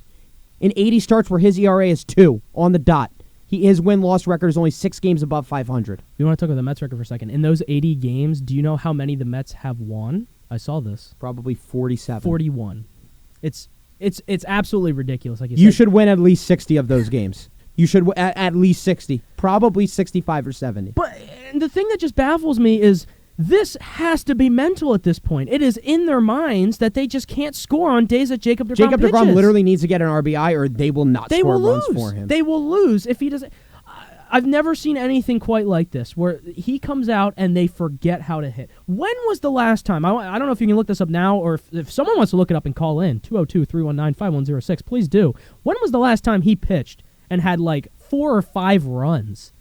Speaker 2: In 80 starts where his ERA is 2 on the dot. His win-loss record is only 6 games above 500.
Speaker 1: You want to talk about the Mets record for a second? In those 80 games, do you know how many the Mets have won? I saw this.
Speaker 2: Probably 47.
Speaker 1: 41. It's absolutely ridiculous. Like
Speaker 2: you should win at least 60 of those games. You should at least 60. Probably 65 or 70.
Speaker 1: But the thing that just baffles me is this has to be mental at this point. It is in their minds that they just can't score on days that Jacob DeGrom pitches.
Speaker 2: DeGrom literally needs to get an RBI or they will not score runs for him.
Speaker 1: They will lose if he doesn't. I've never seen anything quite like this where he comes out and they forget how to hit. When was the last time? I don't know if you can look this up now or if someone wants to look it up and call in, 202-319-5106, please do. When was the last time he pitched and had like 4 or 5 runs?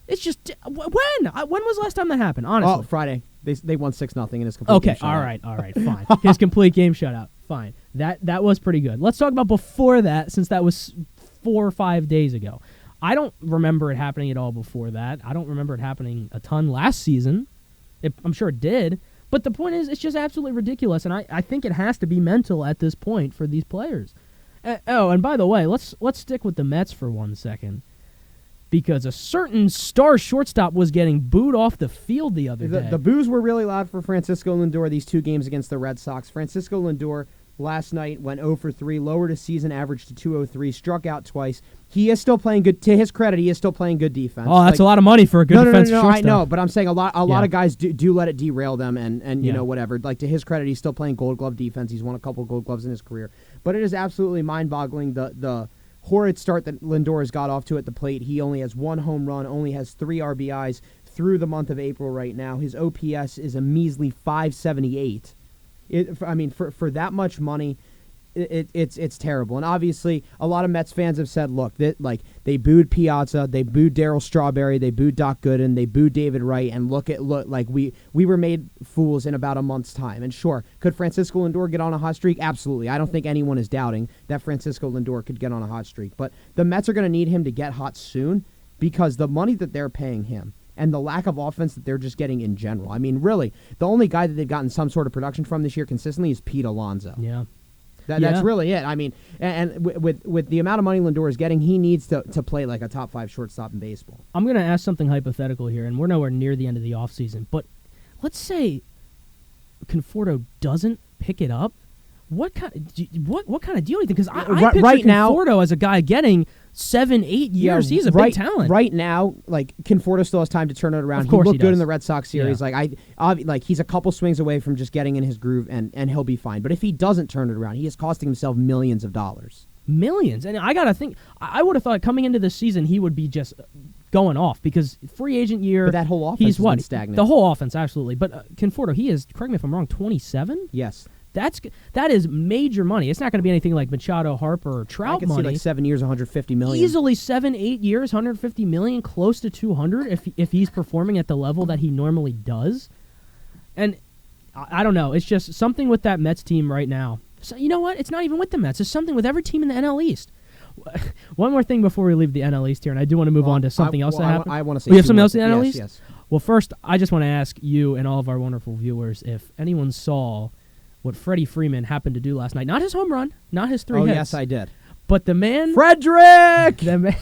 Speaker 1: It's just when was the last time that happened? Honestly,
Speaker 2: oh, Friday they won 6-0 in his complete.
Speaker 1: Okay,
Speaker 2: game shutout.
Speaker 1: all right, fine. His complete game shutout, fine. That was pretty good. Let's talk about before that, since that was 4 or 5 days ago. I don't remember it happening at all before that. I don't remember it happening a ton last season. I'm sure it did, but the point is, it's just absolutely ridiculous, and I think it has to be mental at this point for these players. And by the way, let's stick with the Mets for 1 second. Because a certain star shortstop was getting booed off the field the other day.
Speaker 2: The boos were really loud for Francisco Lindor these 2 games against the Red Sox. Francisco Lindor last night went 0 for 3, lowered his season average to 203, struck out twice. He is still playing good. To his credit, he is still playing good defense.
Speaker 1: Oh, that's a lot of money for a good defensive shortstop.
Speaker 2: I know, but I'm saying a lot of guys do let it derail them, and you know, whatever. Like, to his credit, he's still playing Gold Glove defense. He's won a couple Gold Gloves in his career. But it is absolutely mind-boggling the horrid start that Lindor has got off to at the plate. He only has 1 home run, only has 3 RBIs through the month of April right now. His OPS is a measly 578. For that much money, it's terrible. And obviously, a lot of Mets fans have said, look, they booed Piazza, they booed Darryl Strawberry, they booed Doc Gooden, they booed David Wright, and look like we were made fools in about a month's time. And sure, could Francisco Lindor get on a hot streak? Absolutely. I don't think anyone is doubting that Francisco Lindor could get on a hot streak. But the Mets are going to need him to get hot soon because the money that they're paying him and the lack of offense that they're just getting in general. I mean, really, the only guy that they've gotten some sort of production from this year consistently is Pete Alonso.
Speaker 1: Yeah.
Speaker 2: That's really it. I mean, and with the amount of money Lindor is getting, he needs to play like a top 5 shortstop in baseball.
Speaker 1: I'm going to ask something hypothetical here, and we're nowhere near the end of the offseason, but let's say Conforto doesn't pick it up. What kind of deal do you think? Because I picture
Speaker 2: right now,
Speaker 1: Conforto as a guy getting 7-8 years. He's a big talent.
Speaker 2: Right now, like, Conforto still has time to turn it around.
Speaker 1: Of course
Speaker 2: he looked
Speaker 1: he
Speaker 2: good
Speaker 1: does.
Speaker 2: in the Red Sox series.
Speaker 1: Yeah.
Speaker 2: He's a couple swings away from just getting in his groove, and he'll be fine. But if he doesn't turn it around, he is costing himself millions of dollars.
Speaker 1: Millions. And I got to think, I would have thought coming into this season he would be just going off because free agent year.
Speaker 2: But that whole offense has been stagnant.
Speaker 1: The whole offense, absolutely. But Conforto, he is, correct me if I'm wrong, 27?
Speaker 2: Yes.
Speaker 1: That is major money. It's not going to be anything like Machado, Harper, or Trout
Speaker 2: I can
Speaker 1: money.
Speaker 2: see like 7 years, $150 million.
Speaker 1: Easily 7-8 years, $150 million, close to $200 if he's performing at the level that he normally does. And I don't know. It's just something with that Mets team right now. So, you know what? It's not even with the Mets. It's something with every team in the NL East. One more thing before we leave the NL East here, and I do want to move on to something else that happened.
Speaker 2: I want to say
Speaker 1: we have something else in the NL East?
Speaker 2: Yes.
Speaker 1: Well, first, I just want to ask you and all of our wonderful viewers if anyone saw what Freddie Freeman happened to do last night. Not his home run, not his 3 hits.
Speaker 2: Oh, yes, I did.
Speaker 1: But the man...
Speaker 2: Frederick!
Speaker 1: The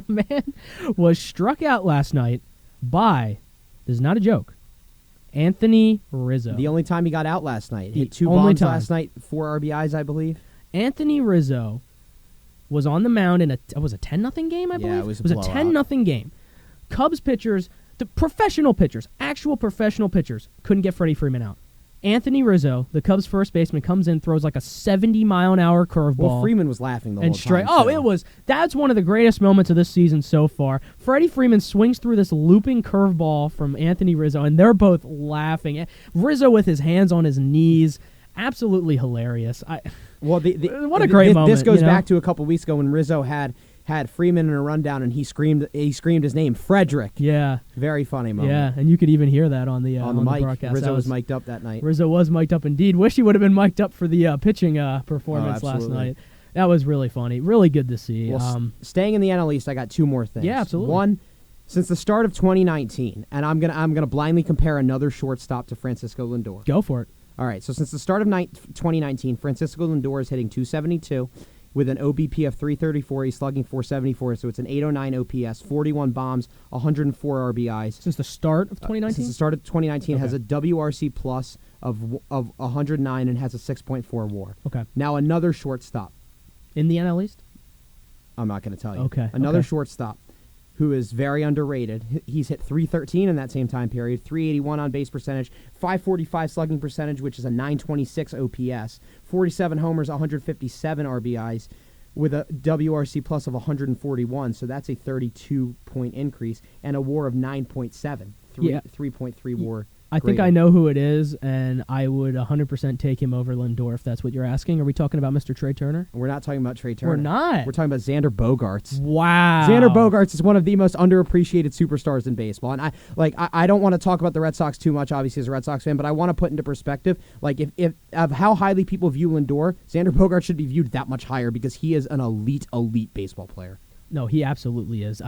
Speaker 1: man was struck out last night by, this is not a joke, Anthony Rizzo.
Speaker 2: The only time he got out last night. He hit 2
Speaker 1: only
Speaker 2: bombs
Speaker 1: time.
Speaker 2: last night, 4 RBIs, I believe.
Speaker 1: Anthony Rizzo was on the mound in a 10-0 game, I believe?
Speaker 2: Yeah, it was a
Speaker 1: blowout. 10-0 game. Cubs pitchers, the professional pitchers, actual professional pitchers, couldn't get Freddie Freeman out. Anthony Rizzo, the Cubs first baseman, comes in, throws like a 70-mile-an-hour curvevball.
Speaker 2: Well, Freeman was laughing the whole time.
Speaker 1: That's one of the greatest moments of this season so far. Freddie Freeman swings through this looping curveball from Anthony Rizzo, and they're both laughing. Rizzo with his hands on his knees. Absolutely hilarious. What a great moment.
Speaker 2: This goes back to a couple weeks ago when Rizzo had Freeman in a rundown and he screamed his name, Frederick.
Speaker 1: Yeah.
Speaker 2: Very funny moment.
Speaker 1: Yeah, and you could even hear that on the
Speaker 2: mic.
Speaker 1: broadcast.
Speaker 2: Rizzo was mic'd up that night.
Speaker 1: Rizzo was mic'd up indeed. Wish he would have been mic'd up for the pitching performance last night. That was really funny. Really good to see.
Speaker 2: Well, staying in the NL East, I got 2 more things.
Speaker 1: Yeah, absolutely.
Speaker 2: One, Since the start of 2019, and I'm gonna blindly compare another shortstop to Francisco Lindor.
Speaker 1: Go for it.
Speaker 2: All right, so since the start of 2019, Francisco Lindor is hitting .272 with an OBP of .334. He's slugging .474, so it's an .809 OPS, 41 bombs, 104 RBIs.
Speaker 1: Since the start of 2019?
Speaker 2: Since the start of 2019,
Speaker 1: Okay.
Speaker 2: has a WRC plus of 109 and has a 6.4 WAR.
Speaker 1: Okay.
Speaker 2: Now another shortstop.
Speaker 1: In the NL East?
Speaker 2: I'm not going to tell you.
Speaker 1: Okay.
Speaker 2: Another
Speaker 1: Okay.
Speaker 2: shortstop who is very underrated. He's hit .313 in that same time period, .381 on base percentage, .545 slugging percentage, which is a .926 OPS, 47 homers, 157 RBIs, with a WRC plus of 141. So that's a 32-point increase and a WAR of 9.7, 3.3 WAR.
Speaker 1: I think I know who it is, and I would 100% take him over Lindor if that's what you're asking. Are we talking about Mr. Trey Turner?
Speaker 2: We're not talking about Trey Turner.
Speaker 1: We're not.
Speaker 2: We're talking about Xander Bogaerts.
Speaker 1: Wow.
Speaker 2: Xander Bogaerts is one of the most underappreciated superstars in baseball. And I don't want to talk about the Red Sox too much, obviously, as a Red Sox fan, but I want to put into perspective, like, if of how highly people view Lindor, Xander Bogaerts should be viewed that much higher because he is an elite baseball player.
Speaker 1: No, he absolutely is.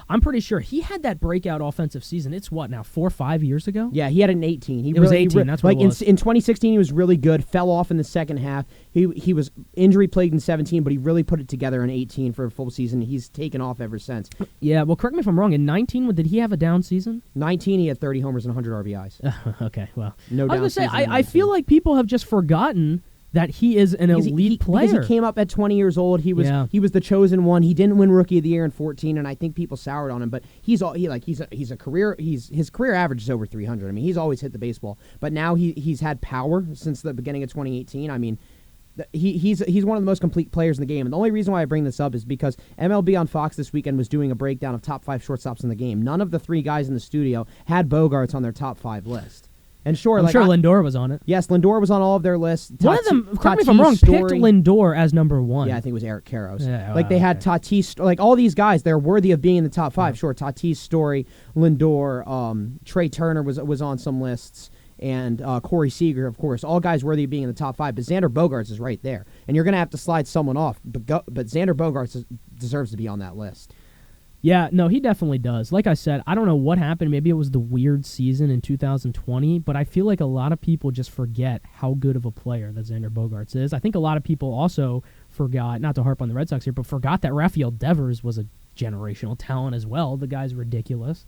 Speaker 1: I'm pretty sure he had that breakout offensive season. It's what now, 4 or 5 years ago?
Speaker 2: Yeah, he had an 18.
Speaker 1: It was 18. That's what it was.
Speaker 2: In 2016, he was really good. Fell off in the second half. He was injury plagued in 17, but he really put it together in 18 for a full season. He's taken off ever since.
Speaker 1: Yeah. Well, correct me if I'm wrong. In 19, did he have a down season?
Speaker 2: 19, he had 30 homers and 100 RBIs.
Speaker 1: Okay. Well,
Speaker 2: No
Speaker 1: I was
Speaker 2: down
Speaker 1: gonna say
Speaker 2: season in
Speaker 1: I feel
Speaker 2: 19.
Speaker 1: like people have just forgotten that he is an elite player.
Speaker 2: Because he came up at 20 years old. He was the chosen one. He didn't win Rookie of the Year in 14, and I think people soured on him. But his career average is over 300. I mean, he's always hit the baseball. But now he's had power since the beginning of 2018. I mean, he's one of the most complete players in the game. And the only reason why I bring this up is because MLB on Fox this weekend was doing a breakdown of top 5 shortstops in the game. None of the 3 guys in the studio had Bogaerts on their top 5 list. And sure,
Speaker 1: I'm sure Lindor was on it.
Speaker 2: Yes, Lindor was on all of their lists.
Speaker 1: One of them, correct me if I'm wrong, picked Lindor as number 1.
Speaker 2: Yeah, I think it was Eric Karros.
Speaker 1: Yeah,
Speaker 2: they had Tatis, like all these guys, they're worthy of being in the top 5. Sure, Tatis, Story, Lindor, Trey Turner was on some lists, and Corey Seager, of course. All guys worthy of being in the top 5. But Xander Bogaerts is right there, and you're going to have to slide someone off. But Xander Bogaerts deserves to be on that list.
Speaker 1: Yeah, no, he definitely does. Like I said, I don't know what happened. Maybe it was the weird season in 2020, but I feel like a lot of people just forget how good of a player that Xander Bogaerts is. I think a lot of people also forgot, not to harp on the Red Sox here, but forgot that Rafael Devers was a generational talent as well. The guy's ridiculous.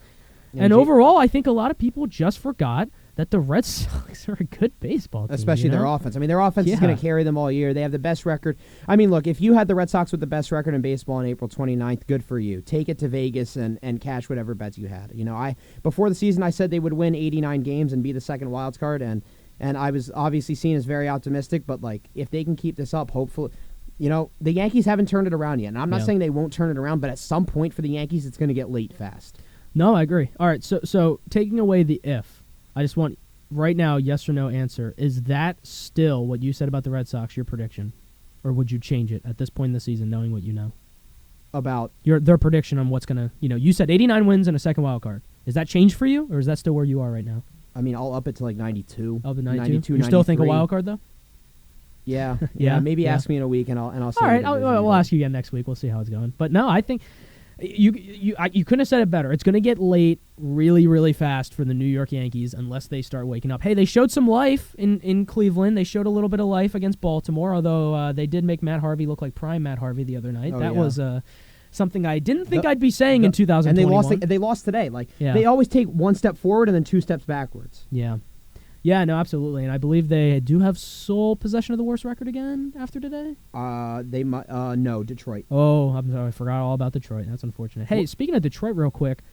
Speaker 1: And overall, I think a lot of people just forgot that the Red Sox are a good baseball team.
Speaker 2: Especially their offense. I mean, their offense is going to carry them all year. They have the best record. I mean, look, if you had the Red Sox with the best record in baseball on April 29th, good for you. Take it to Vegas and cash whatever bets you had. You know, before the season, I said they would win 89 games and be the second wild card, and I was obviously seen as very optimistic, but, like, if they can keep this up, hopefully, you know, the Yankees haven't turned it around yet. And I'm not saying they won't turn it around, but at some point for the Yankees, it's going to get late fast.
Speaker 1: No, I agree. All right, so taking away the if, I just want right now yes or no answer. Is that still what you said about the Red Sox, your prediction? Or would you change it at this point in the season, knowing what you know?
Speaker 2: About
Speaker 1: their prediction on what's going to, you said 89 wins and a second wild card. Is that changed for you, or is that still where you are right now?
Speaker 2: I mean, I'll up it to like 92.
Speaker 1: Up to
Speaker 2: 92,
Speaker 1: you still think a wild card, though?
Speaker 2: Yeah.
Speaker 1: Yeah.
Speaker 2: Maybe ask me in a week, and I'll say.
Speaker 1: All right, we'll ask you again next week. We'll see how it's going. But no, I think you couldn't have said it better. It's going to get late really, really fast for the New York Yankees unless they start waking up. Hey, they showed some life in Cleveland. They showed a little bit of life against Baltimore, although they did make Matt Harvey look like prime Matt Harvey the other night. That was something I didn't think I'd be saying in 2021.
Speaker 2: And they lost today. Like
Speaker 1: Yeah.
Speaker 2: They always take one step forward and then 2 steps backwards.
Speaker 1: Yeah. Yeah, no, absolutely. And I believe they do have sole possession of the worst record again after today?
Speaker 2: They might. No, Detroit.
Speaker 1: Oh, I'm sorry. I forgot all about Detroit. That's unfortunate. Hey, speaking of Detroit real quick,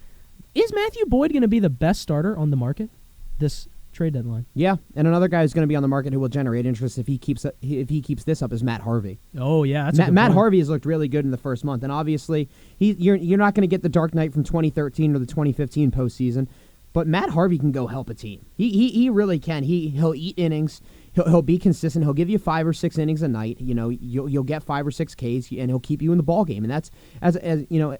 Speaker 1: is Matthew Boyd going to be the best starter on the market this trade deadline?
Speaker 2: Yeah, and another guy who's going to be on the market who will generate interest if he keeps this up is Matt Harvey.
Speaker 1: Oh, yeah. That's
Speaker 2: Matt Harvey has looked really good in the first month, and obviously you're not going to get the Dark Knight from 2013 or the 2015 postseason. But Matt Harvey can go help a team. He really can. He'll eat innings. He'll be consistent. He'll give you 5 or 6 innings a night. You'll get 5 or 6 Ks, and he'll keep you in the ball game. And that's as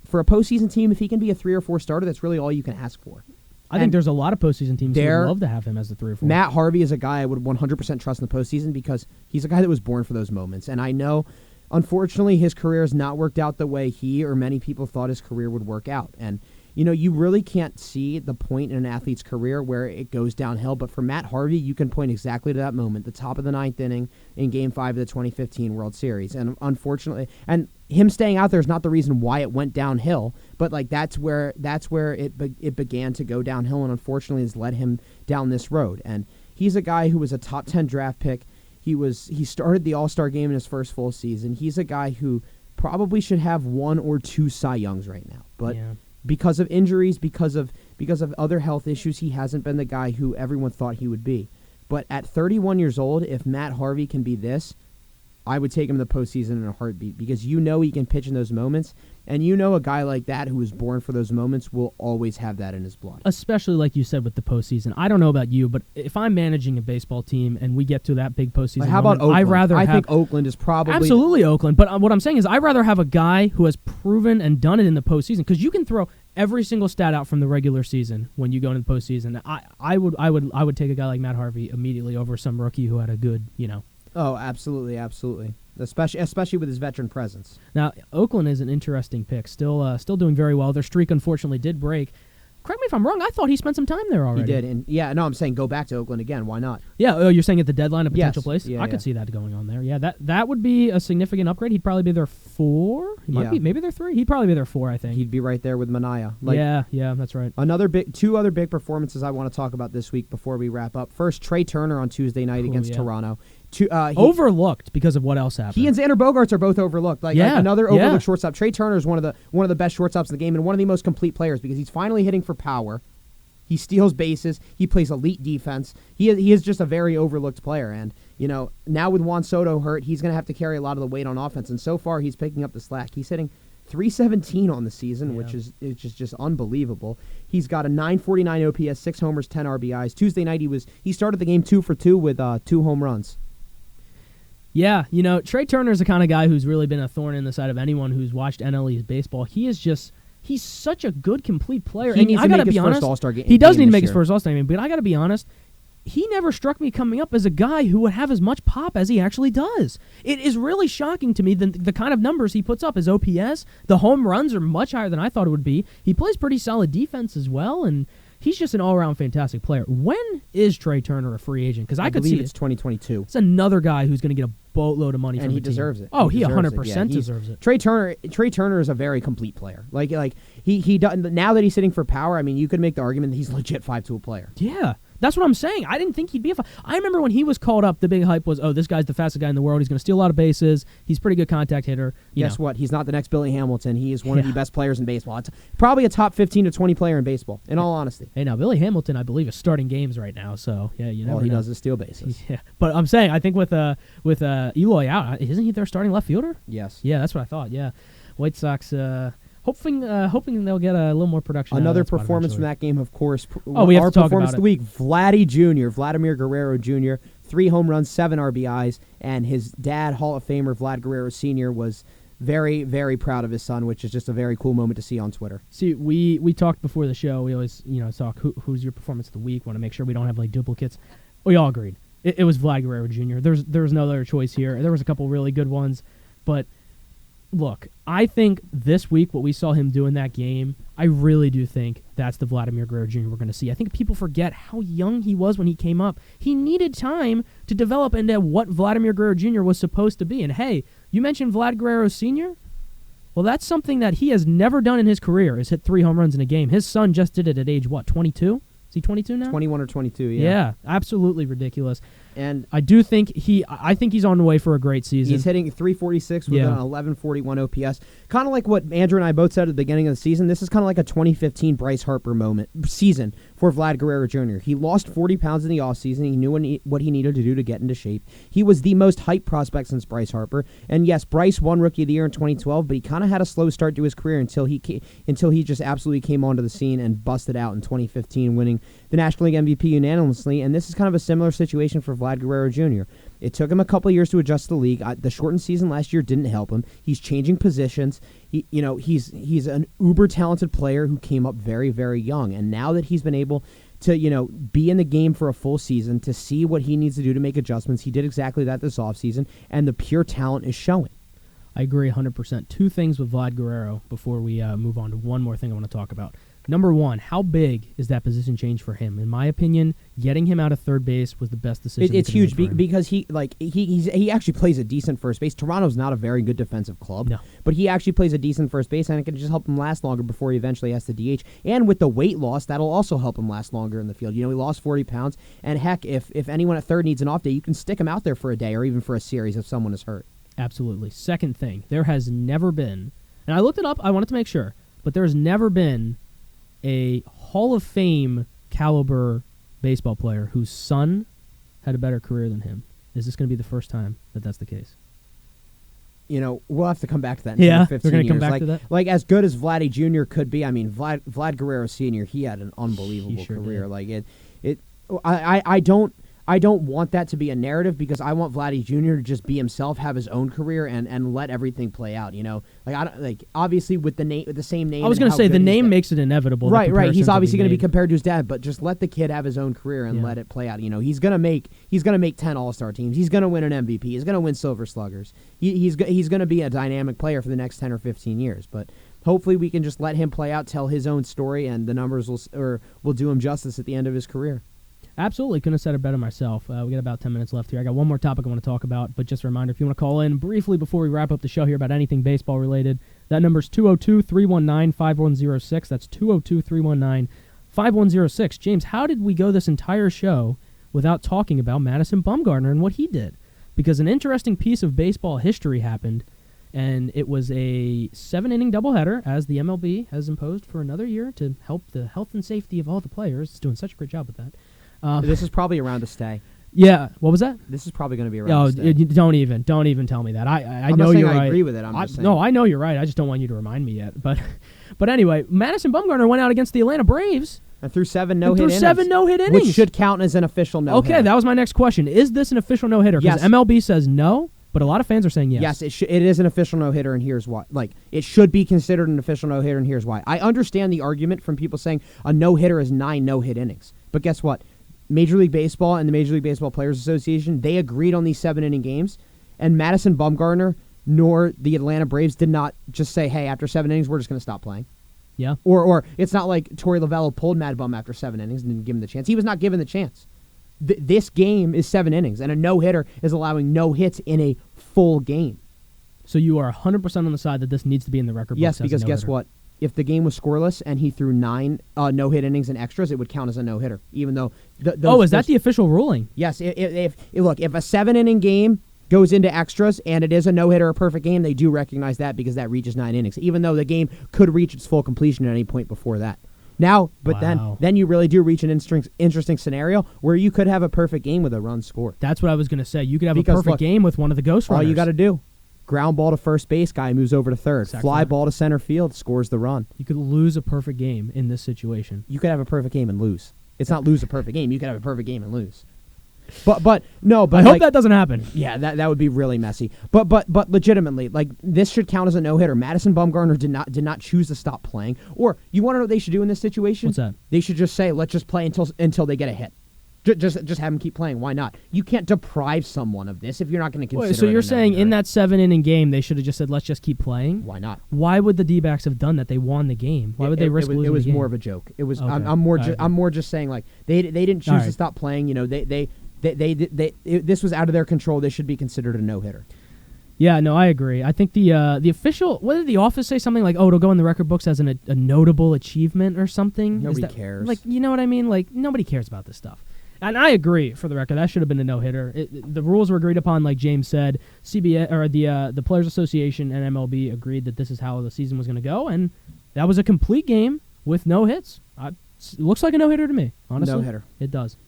Speaker 2: for a postseason team, if he can be a 3 or 4 starter, that's really all you can ask for.
Speaker 1: I think there's a lot of postseason teams who would love to have him as the 3 or 4.
Speaker 2: Matt Harvey is a guy I would 100% trust in the postseason because he's a guy that was born for those moments. And I know, unfortunately, his career has not worked out the way he or many people thought his career would work out. And you really can't see the point in an athlete's career where it goes downhill. But for Matt Harvey, you can point exactly to that moment, the top of the ninth inning in Game 5 of the 2015 World Series. And unfortunately, and him staying out there is not the reason why it went downhill, but like that's where it began to go downhill, and unfortunately has led him down this road. And he's a guy who was a top 10 draft pick. He started the All-Star game in his first full season. He's a guy who probably should have 1 or 2 Cy Youngs right now, but because of injuries, because of other health issues, he hasn't been the guy who everyone thought he would be. But at 31 years old, if Matt Harvey can be this, I would take him to the postseason in a heartbeat, because he can pitch in those moments, and a guy like that who was born for those moments will always have that in his blood.
Speaker 1: Especially like you said with the postseason. I don't know about you, but if I'm managing a baseball team and we get to that big postseason,
Speaker 2: like how about Oakland? I think Oakland is probably
Speaker 1: absolutely Oakland. But what I'm saying is I'd rather have a guy who has proven and done it in the postseason, because you can throw every single stat out from the regular season when you go into the postseason. I would take a guy like Matt Harvey immediately over some rookie who had a good
Speaker 2: Oh, absolutely, absolutely. Especially with his veteran presence.
Speaker 1: Now, Oakland is an interesting pick. Still doing very well. Their streak, unfortunately, did break. Correct me if I'm wrong. I thought he spent some time there already.
Speaker 2: He did, and I'm saying go back to Oakland again. Why not?
Speaker 1: Yeah. Oh, you're saying at the deadline, a potential place.
Speaker 2: Yeah,
Speaker 1: I could see that going on there. Yeah, that would be a significant upgrade. He'd probably be their 4. He might be, maybe their 3. He'd probably be their 4. I think
Speaker 2: he'd be right there with Manaea.
Speaker 1: Yeah, that's right.
Speaker 2: Two other big performances I want to talk about this week before we wrap up. First, Trey Turner on Tuesday night against Toronto.
Speaker 1: Overlooked because of what else happened.
Speaker 2: He and Xander Bogaerts are both overlooked. Like another overlooked shortstop. Trey Turner is one of the best shortstops in the game and one of the most complete players, because he's finally hitting for power. He steals bases. He plays elite defense. He is just a very overlooked player. And now with Juan Soto hurt, he's going to have to carry a lot of the weight on offense. And so far, he's picking up the slack. He's hitting .317 on the season, which is just unbelievable. He's got a .949 OPS, 6 homers, 10 RBIs. Tuesday night he started the game 2 for 2 with 2 home runs.
Speaker 1: Yeah, Trey Turner's the kind of guy who's really been a thorn in the side of anyone who's watched NL East baseball. He's such a good, complete player.
Speaker 2: He needs to make his first All-Star game.
Speaker 1: He does need to make his first All-Star game, but I got to be honest, he never struck me coming up as a guy who would have as much pop as he actually does. It is really shocking to me the kind of numbers he puts up. His OPS, the home runs are much higher than I thought it would be. He plays pretty solid defense as well, and he's just an all-around fantastic player. When is Trey Turner a free agent? Because I could see
Speaker 2: it's 2022.
Speaker 1: It's another guy who's going to get a boatload of money from the team.
Speaker 2: And he deserves it.
Speaker 1: Oh, he 100% deserves it.
Speaker 2: Trey Turner is a very complete player. Like he does, now that he's hitting for power, I mean, you could make the argument that he's legit 5-tool player.
Speaker 1: Yeah. That's what I'm saying. I didn't think he'd be I remember when he was called up, the big hype was, this guy's the fastest guy in the world. He's going to steal a lot of bases. He's a pretty good contact hitter.
Speaker 2: Guess what? He's not the next Billy Hamilton. He is one of the best players in baseball. It's probably a top 15 to 20 player in baseball, in all honesty.
Speaker 1: Hey, now, Billy Hamilton, I believe, is starting games right now. So, yeah, you never know.
Speaker 2: All he does is steal bases.
Speaker 1: Yeah. But I'm saying, I think with Eloy out, isn't he their starting left fielder?
Speaker 2: Yes.
Speaker 1: Yeah, that's what I thought, yeah. White Sox... Hoping they'll get a little more production.
Speaker 2: Another performance from that game, of course.
Speaker 1: We have to talk
Speaker 2: performance
Speaker 1: about
Speaker 2: of the week: Vladimir Guerrero Jr. 3 home runs, 7 RBIs, and his dad, Hall of Famer Vlad Guerrero Sr., was very, very proud of his son, which is just a very cool moment to see on Twitter.
Speaker 1: See, we talked before the show. We always talk who's your performance of the week. Want to make sure we don't have duplicates. We all agreed it was Vlad Guerrero Jr. There's no other choice here. There was a couple really good ones, but. Look, I think this week what we saw him do in that game, I really do think that's the Vladimir Guerrero Jr. we're going to see. I think people forget how young he was when he came up. He needed time to develop into what Vladimir Guerrero Jr. was supposed to be. And hey, you mentioned Vlad Guerrero Sr.? Well, that's something that he has never done in his career, is hit 3 home runs in a game. His son just did it at age, 22? Is he 22 now?
Speaker 2: 21 or 22, yeah.
Speaker 1: Yeah, absolutely ridiculous.
Speaker 2: And
Speaker 1: I do think I think he's on the way for a great season.
Speaker 2: He's hitting .346 with an 1141 OPS. Kind of like what Andrew and I both said at the beginning of the season. This is kind of like a 2015 Bryce Harper season for Vlad Guerrero Jr. He lost 40 pounds in the offseason. He knew what he needed to do to get into shape. He was the most hyped prospect since Bryce Harper. And yes, Bryce won Rookie of the Year in 2012, but he kind of had a slow start to his career until he just absolutely came onto the scene and busted out in 2015, winning the National League MVP unanimously. And this is kind of a similar situation for Vlad Guerrero Jr. It took him a couple of years to adjust to the league. The shortened season last year didn't help him. He's changing positions. He's an uber talented player who came up very, very young. And now that he's been able to, be in the game for a full season, to see what he needs to do to make adjustments, he did exactly that this offseason, and the pure talent is showing.
Speaker 1: I agree 100%. 2 things with Vlad Guerrero before we move on to one more thing I want to talk about. Number one, how big is that position change for him? In my opinion, getting him out of third base was the best decision.
Speaker 2: It's huge because he actually plays a decent first base. Toronto's not a very good defensive club,
Speaker 1: no,
Speaker 2: but he actually plays a decent first base, and it can just help him last longer before he eventually has to DH. And with the weight loss, that'll also help him last longer in the field. You know, he lost 40 pounds, and heck, if anyone at third needs an off day, you can stick him out there for a day or even for a series if someone is hurt.
Speaker 1: Absolutely. Second thing, there has never been, and I looked it up, I wanted to make sure, but there has never been a Hall of Fame caliber baseball player whose son had a better career than him. Is this going to be the first time that that's the case?
Speaker 2: You know, we'll have to come back to that in 10 or 15
Speaker 1: we're going to come
Speaker 2: years.
Speaker 1: back to that.
Speaker 2: Like, as good as Vladdy Jr. could be, I mean, Vlad Guerrero Sr., he had an unbelievable
Speaker 1: He sure
Speaker 2: career.
Speaker 1: did.
Speaker 2: Like, I don't want that to be a narrative because I want Vladdy Jr. to just be himself, have his own career, and let everything play out. You know, obviously with the same name.
Speaker 1: I was going to say the name makes it inevitable.
Speaker 2: Right. He's obviously going to be compared to his dad, but just let the kid have his own career and let it play out. You know, he's going to make 10 All-Star teams. He's going to win an MVP. He's going to win Silver Sluggers. He's going to be a dynamic player for the next 10 or 15 years. But hopefully we can just let him play out, tell his own story, and the numbers will do him justice at the end of his career.
Speaker 1: Absolutely. Couldn't have said it better myself. We got about 10 minutes left here. I got one more topic I want to talk about, but just a reminder, if you want to call in briefly before we wrap up the show here about anything baseball related, that number's 202-319-5106. That's 202-319-5106. James, how did we go this entire show without talking about Madison Bumgarner and what he did? Because an interesting piece of baseball history happened, and it was a 7-inning doubleheader, as the MLB has imposed for another year to help the health and safety of all the players. It's doing such a great job with that.
Speaker 2: This is probably around to stay.
Speaker 1: Yeah, what was that?
Speaker 2: This is probably going to be around to stay.
Speaker 1: Don't even tell me that. I know you're right.
Speaker 2: I agree with it. I'm just saying.
Speaker 1: No, I know you're right. I just don't want you to remind me yet. But anyway, Madison Bumgarner went out against the Atlanta Braves
Speaker 2: and threw 7 no-hit innings.
Speaker 1: Which
Speaker 2: should count as an official no-hitter.
Speaker 1: Okay, that was my next question. Is this an official no-hitter? Because
Speaker 2: Yes.
Speaker 1: MLB says no, but a lot of fans are saying yes.
Speaker 2: Yes, it is an official no-hitter, and here's why. Like, it should be considered an official no-hitter, and here's why. I understand the argument from people saying a no-hitter is 9 no-hit innings. But guess what? Major League Baseball and the Major League Baseball Players Association, they agreed on these 7-inning games, and Madison Bumgarner nor the Atlanta Braves did not just say, hey, after 7 innings, we're just going to stop playing.
Speaker 1: Yeah.
Speaker 2: Or it's not like Torey Lovello pulled Mad Bum after 7 innings and didn't give him the chance. He was not given the chance. This game is 7 innings, and a no-hitter is allowing no hits in a full game.
Speaker 1: So you are 100% on the side that this needs to be in the record books.
Speaker 2: Yes, because guess what? If the game was scoreless and he threw 9 no-hit innings and extras, it would count as a no-hitter, even though...
Speaker 1: is that the official ruling?
Speaker 2: Yes. If a 7-inning game goes into extras and it is a no-hitter or a perfect game, they do recognize that because that reaches 9 innings, even though the game could reach its full completion at any point before that. Now, but
Speaker 1: Wow.
Speaker 2: then you really do reach an interesting scenario where you could have a perfect game with a run scored.
Speaker 1: That's what I was going to say. You could have a perfect game with one of the ghost runners.
Speaker 2: All you got to do, ground ball to first base, guy moves over to third.
Speaker 1: Exactly.
Speaker 2: Fly ball to center field, scores the run.
Speaker 1: You could lose a perfect game in this situation.
Speaker 2: You could have a perfect game and lose. It's not lose a perfect game. You could have a perfect game and lose. But I
Speaker 1: hope that doesn't happen.
Speaker 2: Yeah, that would be really messy. But legitimately, like, this should count as a no-hitter. Madison Bumgarner did not choose to stop playing. Or you want to know what they should do in this situation?
Speaker 1: What's that?
Speaker 2: They should just say, let's just play until they get a hit. Just have them keep playing. Why not? You can't deprive someone of this if you're not going to consider.
Speaker 1: So you're saying in that 7-inning game they should have just said, let's just keep playing?
Speaker 2: Why not?
Speaker 1: Why would the D-backs have done that? They won the game. Why would they risk losing the game?
Speaker 2: It was more of a joke. It was.
Speaker 1: Okay.
Speaker 2: I'm more just saying, like, they didn't choose to stop playing. You know, this was out of their control. They should be considered a no-hitter.
Speaker 1: Yeah, no, I agree. I think the official, what did the office say? Something like, it'll go in the record books as a notable achievement or something?
Speaker 2: Nobody cares.
Speaker 1: Like, you know what I mean? Like, nobody cares about this stuff. And I agree, for the record, that should have been a no-hitter. The rules were agreed upon, like James said. CBA or the Players Association and MLB agreed that this is how the season was going to go, and that was a complete game with no hits. It looks like a no-hitter to me, honestly.
Speaker 2: No-hitter.
Speaker 1: It does.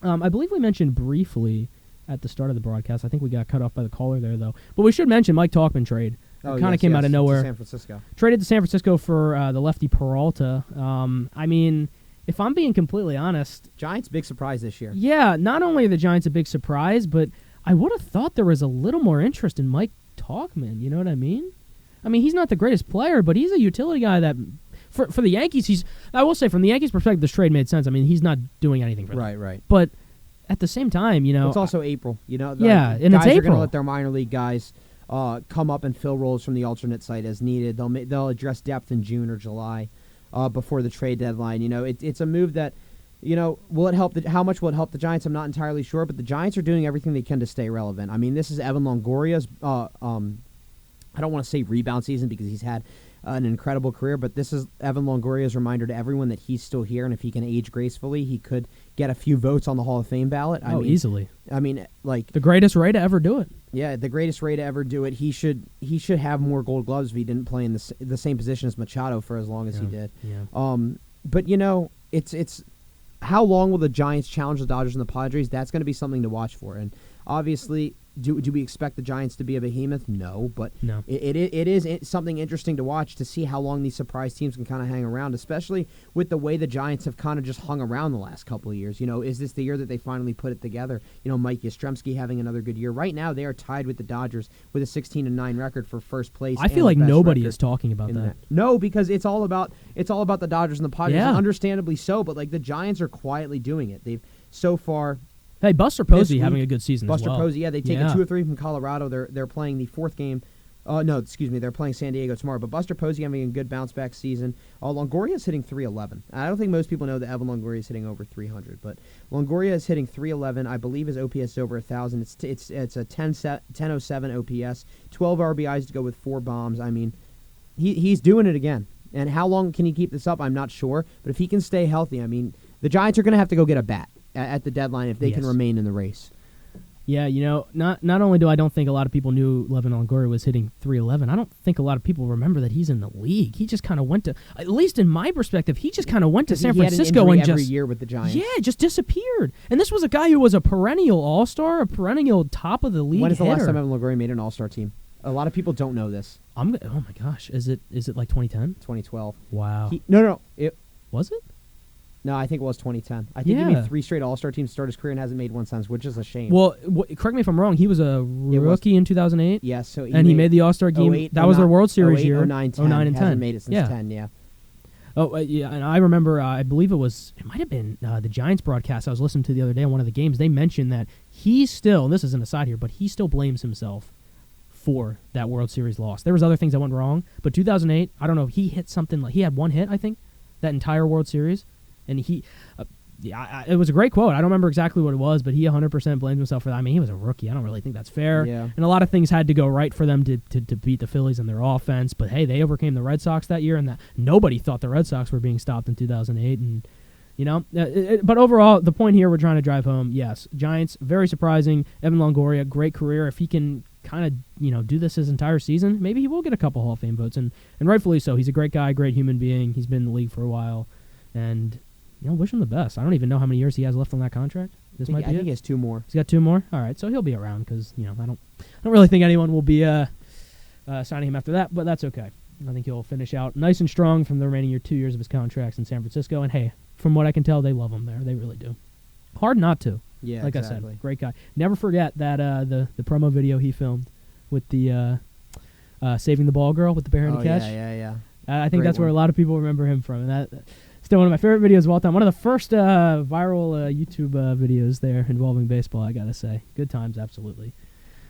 Speaker 1: I believe we mentioned briefly at the start of the broadcast. I think we got cut off by the caller there, though. But we should mention Mike Talkman trade. Kind of came out of nowhere.
Speaker 2: To San Francisco.
Speaker 1: Traded to San Francisco for the lefty Peralta. I mean, if I'm being completely honest...
Speaker 2: Giants, big surprise this year.
Speaker 1: Yeah, not only are the Giants a big surprise, but I would have thought there was a little more interest in Mike Talkman. You know what I mean? I mean, he's not the greatest player, but he's a utility guy that... For the Yankees, I will say, from the Yankees' perspective, this trade made sense. I mean, he's not doing anything for them.
Speaker 2: Right.
Speaker 1: But at the same time, you know...
Speaker 2: It's also April. You know,
Speaker 1: and
Speaker 2: guys
Speaker 1: it's April.
Speaker 2: Guys are going to let their minor league guys come up and fill roles from the alternate site as needed. They'll address depth in June or July. before the trade deadline. It's a move that, will it help? How much will it help the Giants? I'm not entirely sure, but the Giants are doing everything they can to stay relevant. I mean, this is Evan Longoria's. I don't want to say rebound season because he's had an incredible career, but this is Evan Longoria's reminder to everyone that he's still here, and if he can age gracefully, he could get a few votes on the Hall of Fame ballot.
Speaker 1: Easily.
Speaker 2: I mean, like
Speaker 1: the greatest Ray to ever do it.
Speaker 2: Yeah, the greatest Ray to ever do it. He should have more Gold Gloves if he didn't play in the same position as Machado for as long as he did.
Speaker 1: Yeah.
Speaker 2: But it's how long will the Giants challenge the Dodgers and the Padres? That's going to be something to watch for, and obviously. Do we expect the Giants to be a behemoth? No, but
Speaker 1: no.
Speaker 2: It is something interesting to watch to see how long these surprise teams can kind of hang around, especially with the way the Giants have kind of just hung around the last couple of years. Is this the year that they finally put it together? Mike Yastrzemski having another good year. Right now, they are tied with the Dodgers with a 16-9 record for first place.
Speaker 1: I feel like nobody is talking about that.
Speaker 2: No, because it's all about the Dodgers and the Padres,
Speaker 1: yeah.
Speaker 2: And understandably so. But like the Giants are quietly doing it. They've so far.
Speaker 1: Hey, Buster Posey having a good season as well.
Speaker 2: Buster Posey, they take a 2 or 3 from Colorado. They're playing the fourth game. They're playing San Diego tomorrow. But Buster Posey having a good bounce-back season. Longoria is hitting .311. I don't think most people know that Evan Longoria is hitting over 300. But Longoria is hitting .311. I believe his OPS is over 1,000. It's a 10.07 OPS. 12 RBIs to go with 4 bombs. I mean, he's doing it again. And how long can he keep this up? I'm not sure. But if he can stay healthy, I mean, the Giants are going to have to go get a bat at the deadline if they can remain in the race.
Speaker 1: Yeah, not only do I don't think a lot of people knew Evan Longoria was hitting .311, I don't think a lot of people remember that he's in the league. He just kind of went to, at least in my perspective, he just kind of went to San Francisco and
Speaker 2: every year with the Giants.
Speaker 1: Yeah, just disappeared. And this was a guy who was a perennial all-star, a perennial top of the league.
Speaker 2: When is the
Speaker 1: hitter.
Speaker 2: last time Evan Longoria made an all-star team? A lot of people don't know this.
Speaker 1: Oh my gosh, is it like 2010?
Speaker 2: 2012.
Speaker 1: Wow.
Speaker 2: No.
Speaker 1: Was it?
Speaker 2: No, I think it was 2010. I think he made 3 straight All-Star teams to start his career and hasn't made one since, which is a shame.
Speaker 1: Well, correct me if I'm wrong. He was a rookie in 2008.
Speaker 2: Yes, so
Speaker 1: he made the All-Star game. That was their World Series year.
Speaker 2: 09, 10.
Speaker 1: 09 and 10.
Speaker 2: Hasn't made it since 10. Yeah.
Speaker 1: Oh, yeah, and I remember. I believe it might have been the Giants broadcast I was listening to the other day on one of the games. They mentioned that he still, and this is an aside here, but he still blames himself for that World Series loss. There was other things that went wrong, but 2008, I don't know. He hit something he had one hit, I think, that entire World Series. And it was a great quote. I don't remember exactly what it was, but he 100% blames himself for that. I mean, he was a rookie. I don't really think that's fair.
Speaker 2: Yeah.
Speaker 1: And a lot of things had to go right for them to beat the Phillies and their offense. But, hey, they overcame the Red Sox that year, and nobody thought the Red Sox were being stopped in 2008. And, but overall, the point here we're trying to drive home, yes, Giants, very surprising. Evan Longoria, great career. If he can kind of, do this his entire season, maybe he will get a couple Hall of Fame votes. And rightfully so. He's a great guy, great human being. He's been in the league for a while. And wish him the best. I don't even know how many years he has left on that contract. I think
Speaker 2: he has 2 more.
Speaker 1: He's got 2 more? All right, so he'll be around because, I don't really think anyone will be signing him after that, but that's okay. I think he'll finish out nice and strong from the remaining 2 years of his contracts in San Francisco. And, hey, from what I can tell, they love him there. They really do. Hard not to.
Speaker 2: Yeah,
Speaker 1: like
Speaker 2: exactly.
Speaker 1: I said, great guy. Never forget that the promo video he filmed with the Saving the Ball girl with the barehanded catch.
Speaker 2: Yeah.
Speaker 1: I think
Speaker 2: Great
Speaker 1: that's where a
Speaker 2: one.
Speaker 1: lot of people remember him from. And that still one of my favorite videos of all time. One of the first viral YouTube videos there involving baseball, I got to say. Good times, absolutely.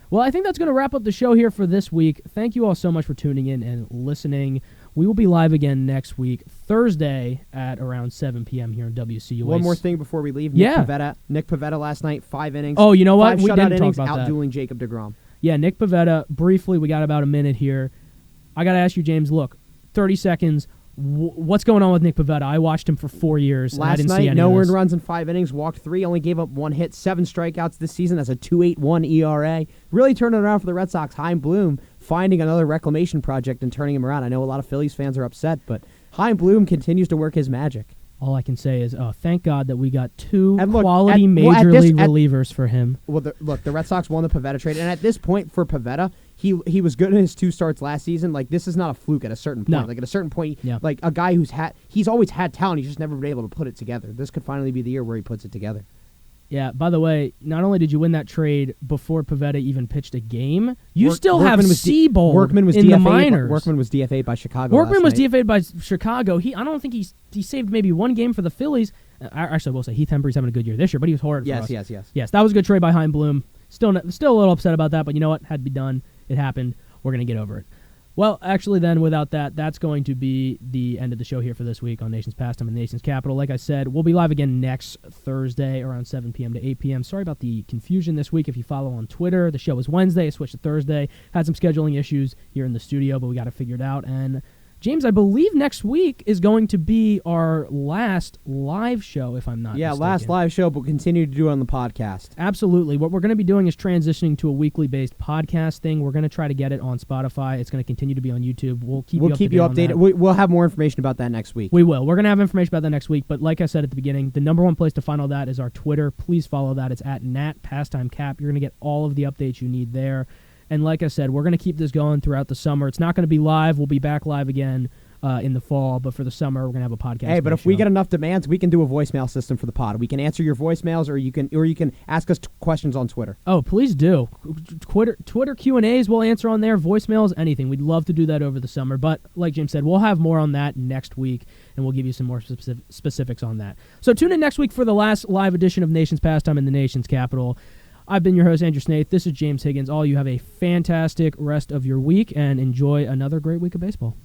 Speaker 1: Well, I think that's going to wrap up the show here for this week. Thank you all so much for tuning in and listening. We will be live again next week, Thursday at around 7 p.m. here in WCUA.
Speaker 2: One more thing before we leave.
Speaker 1: Yeah.
Speaker 2: Nick Pavetta last night, 5 innings.
Speaker 1: Oh, you know what?
Speaker 2: 5
Speaker 1: We
Speaker 2: shutout
Speaker 1: didn't
Speaker 2: innings,
Speaker 1: talk about that.
Speaker 2: out-dueling Jacob Degrom.
Speaker 1: Yeah, Nick Pavetta, briefly, we got about a minute here. I got to ask you, James, look, 30 seconds. What's going on with Nick Pavetta? I watched him for 4 years.
Speaker 2: Last
Speaker 1: and I didn't
Speaker 2: night,
Speaker 1: see any
Speaker 2: no
Speaker 1: of
Speaker 2: earned
Speaker 1: this.
Speaker 2: runs in 5 innings, walked 3, only gave up 1 hit, 7 strikeouts this season. That's a 2.81 ERA. Really turning it around for the Red Sox. Chaim Bloom finding another reclamation project and turning him around. I know a lot of Phillies fans are upset, but Chaim Bloom continues to work his magic.
Speaker 1: All I can say is, thank God that we got 2
Speaker 2: And look,
Speaker 1: quality major league relievers for him.
Speaker 2: Well, the Red Sox won the Pavetta trade, and at this point for Pavetta, he was good in his 2 starts last season. Like, this is not a fluke at a certain point.
Speaker 1: No.
Speaker 2: Like, at a certain point,
Speaker 1: Yeah.
Speaker 2: like a guy he's always had talent, he's just never been able to put it together. This could finally be the year where he puts it together.
Speaker 1: Yeah, by the way, not only did you win that trade before Pavetta even pitched a game, you still have Seabold
Speaker 2: Workman was
Speaker 1: in
Speaker 2: DFA'd,
Speaker 1: the minors.
Speaker 2: Workman was DFA'd by Chicago
Speaker 1: Workman was
Speaker 2: last night.
Speaker 1: DFA'd by Chicago. I don't think he saved maybe 1 game for the Phillies. Actually, I will say Heath Hembree's having a good year this year, but he was horrid for us. Yes, that was a good trade by Chaim Bloom. Still a little upset about that, but you know what? Had to be done. It happened. We're going to get over it. Well, actually, then, without that, that's going to be the end of the show here for this week on Nation's Pastime and the Nation's Capital. Like I said, we'll be live again next Thursday around 7 p.m. to 8 p.m. Sorry about the confusion this week. If you follow on Twitter, the show was Wednesday. It switched to Thursday. Had some scheduling issues here in the studio, but we got it figured out. And James, I believe next week is going to be our last live show, if I'm not mistaken.
Speaker 2: Last live show, but we'll continue to do it on the podcast.
Speaker 1: Absolutely. What we're going to be doing is transitioning to a weekly-based podcast thing. We're going to try to get it on Spotify. It's going to continue to be on YouTube. We'll keep you updated.
Speaker 2: We'll have more information about that next week.
Speaker 1: We will. We're going to have information about that next week, but like I said at the beginning, the number one place to find all that is our Twitter. Please follow that. It's at @PastimeCap. You're going to get all of the updates you need there. And like I said, we're going to keep this going throughout the summer. It's not going to be live. We'll be back live again in the fall, but for the summer, we're going to have a podcast.
Speaker 2: Hey, but if we get enough demands, we can do a voicemail system for the pod. We can answer your voicemails, or you can ask us questions on Twitter.
Speaker 1: Oh, please do. Twitter Q&As we'll answer on there, voicemails, anything. We'd love to do that over the summer, but like James said, we'll have more on that next week, and we'll give you some more specifics on that. So tune in next week for the last live edition of Nation's Pastime in the Nation's Capital. I've been your host, Andrew Snaith. This is James Higgins. All you have a fantastic rest of your week, and enjoy another great week of baseball.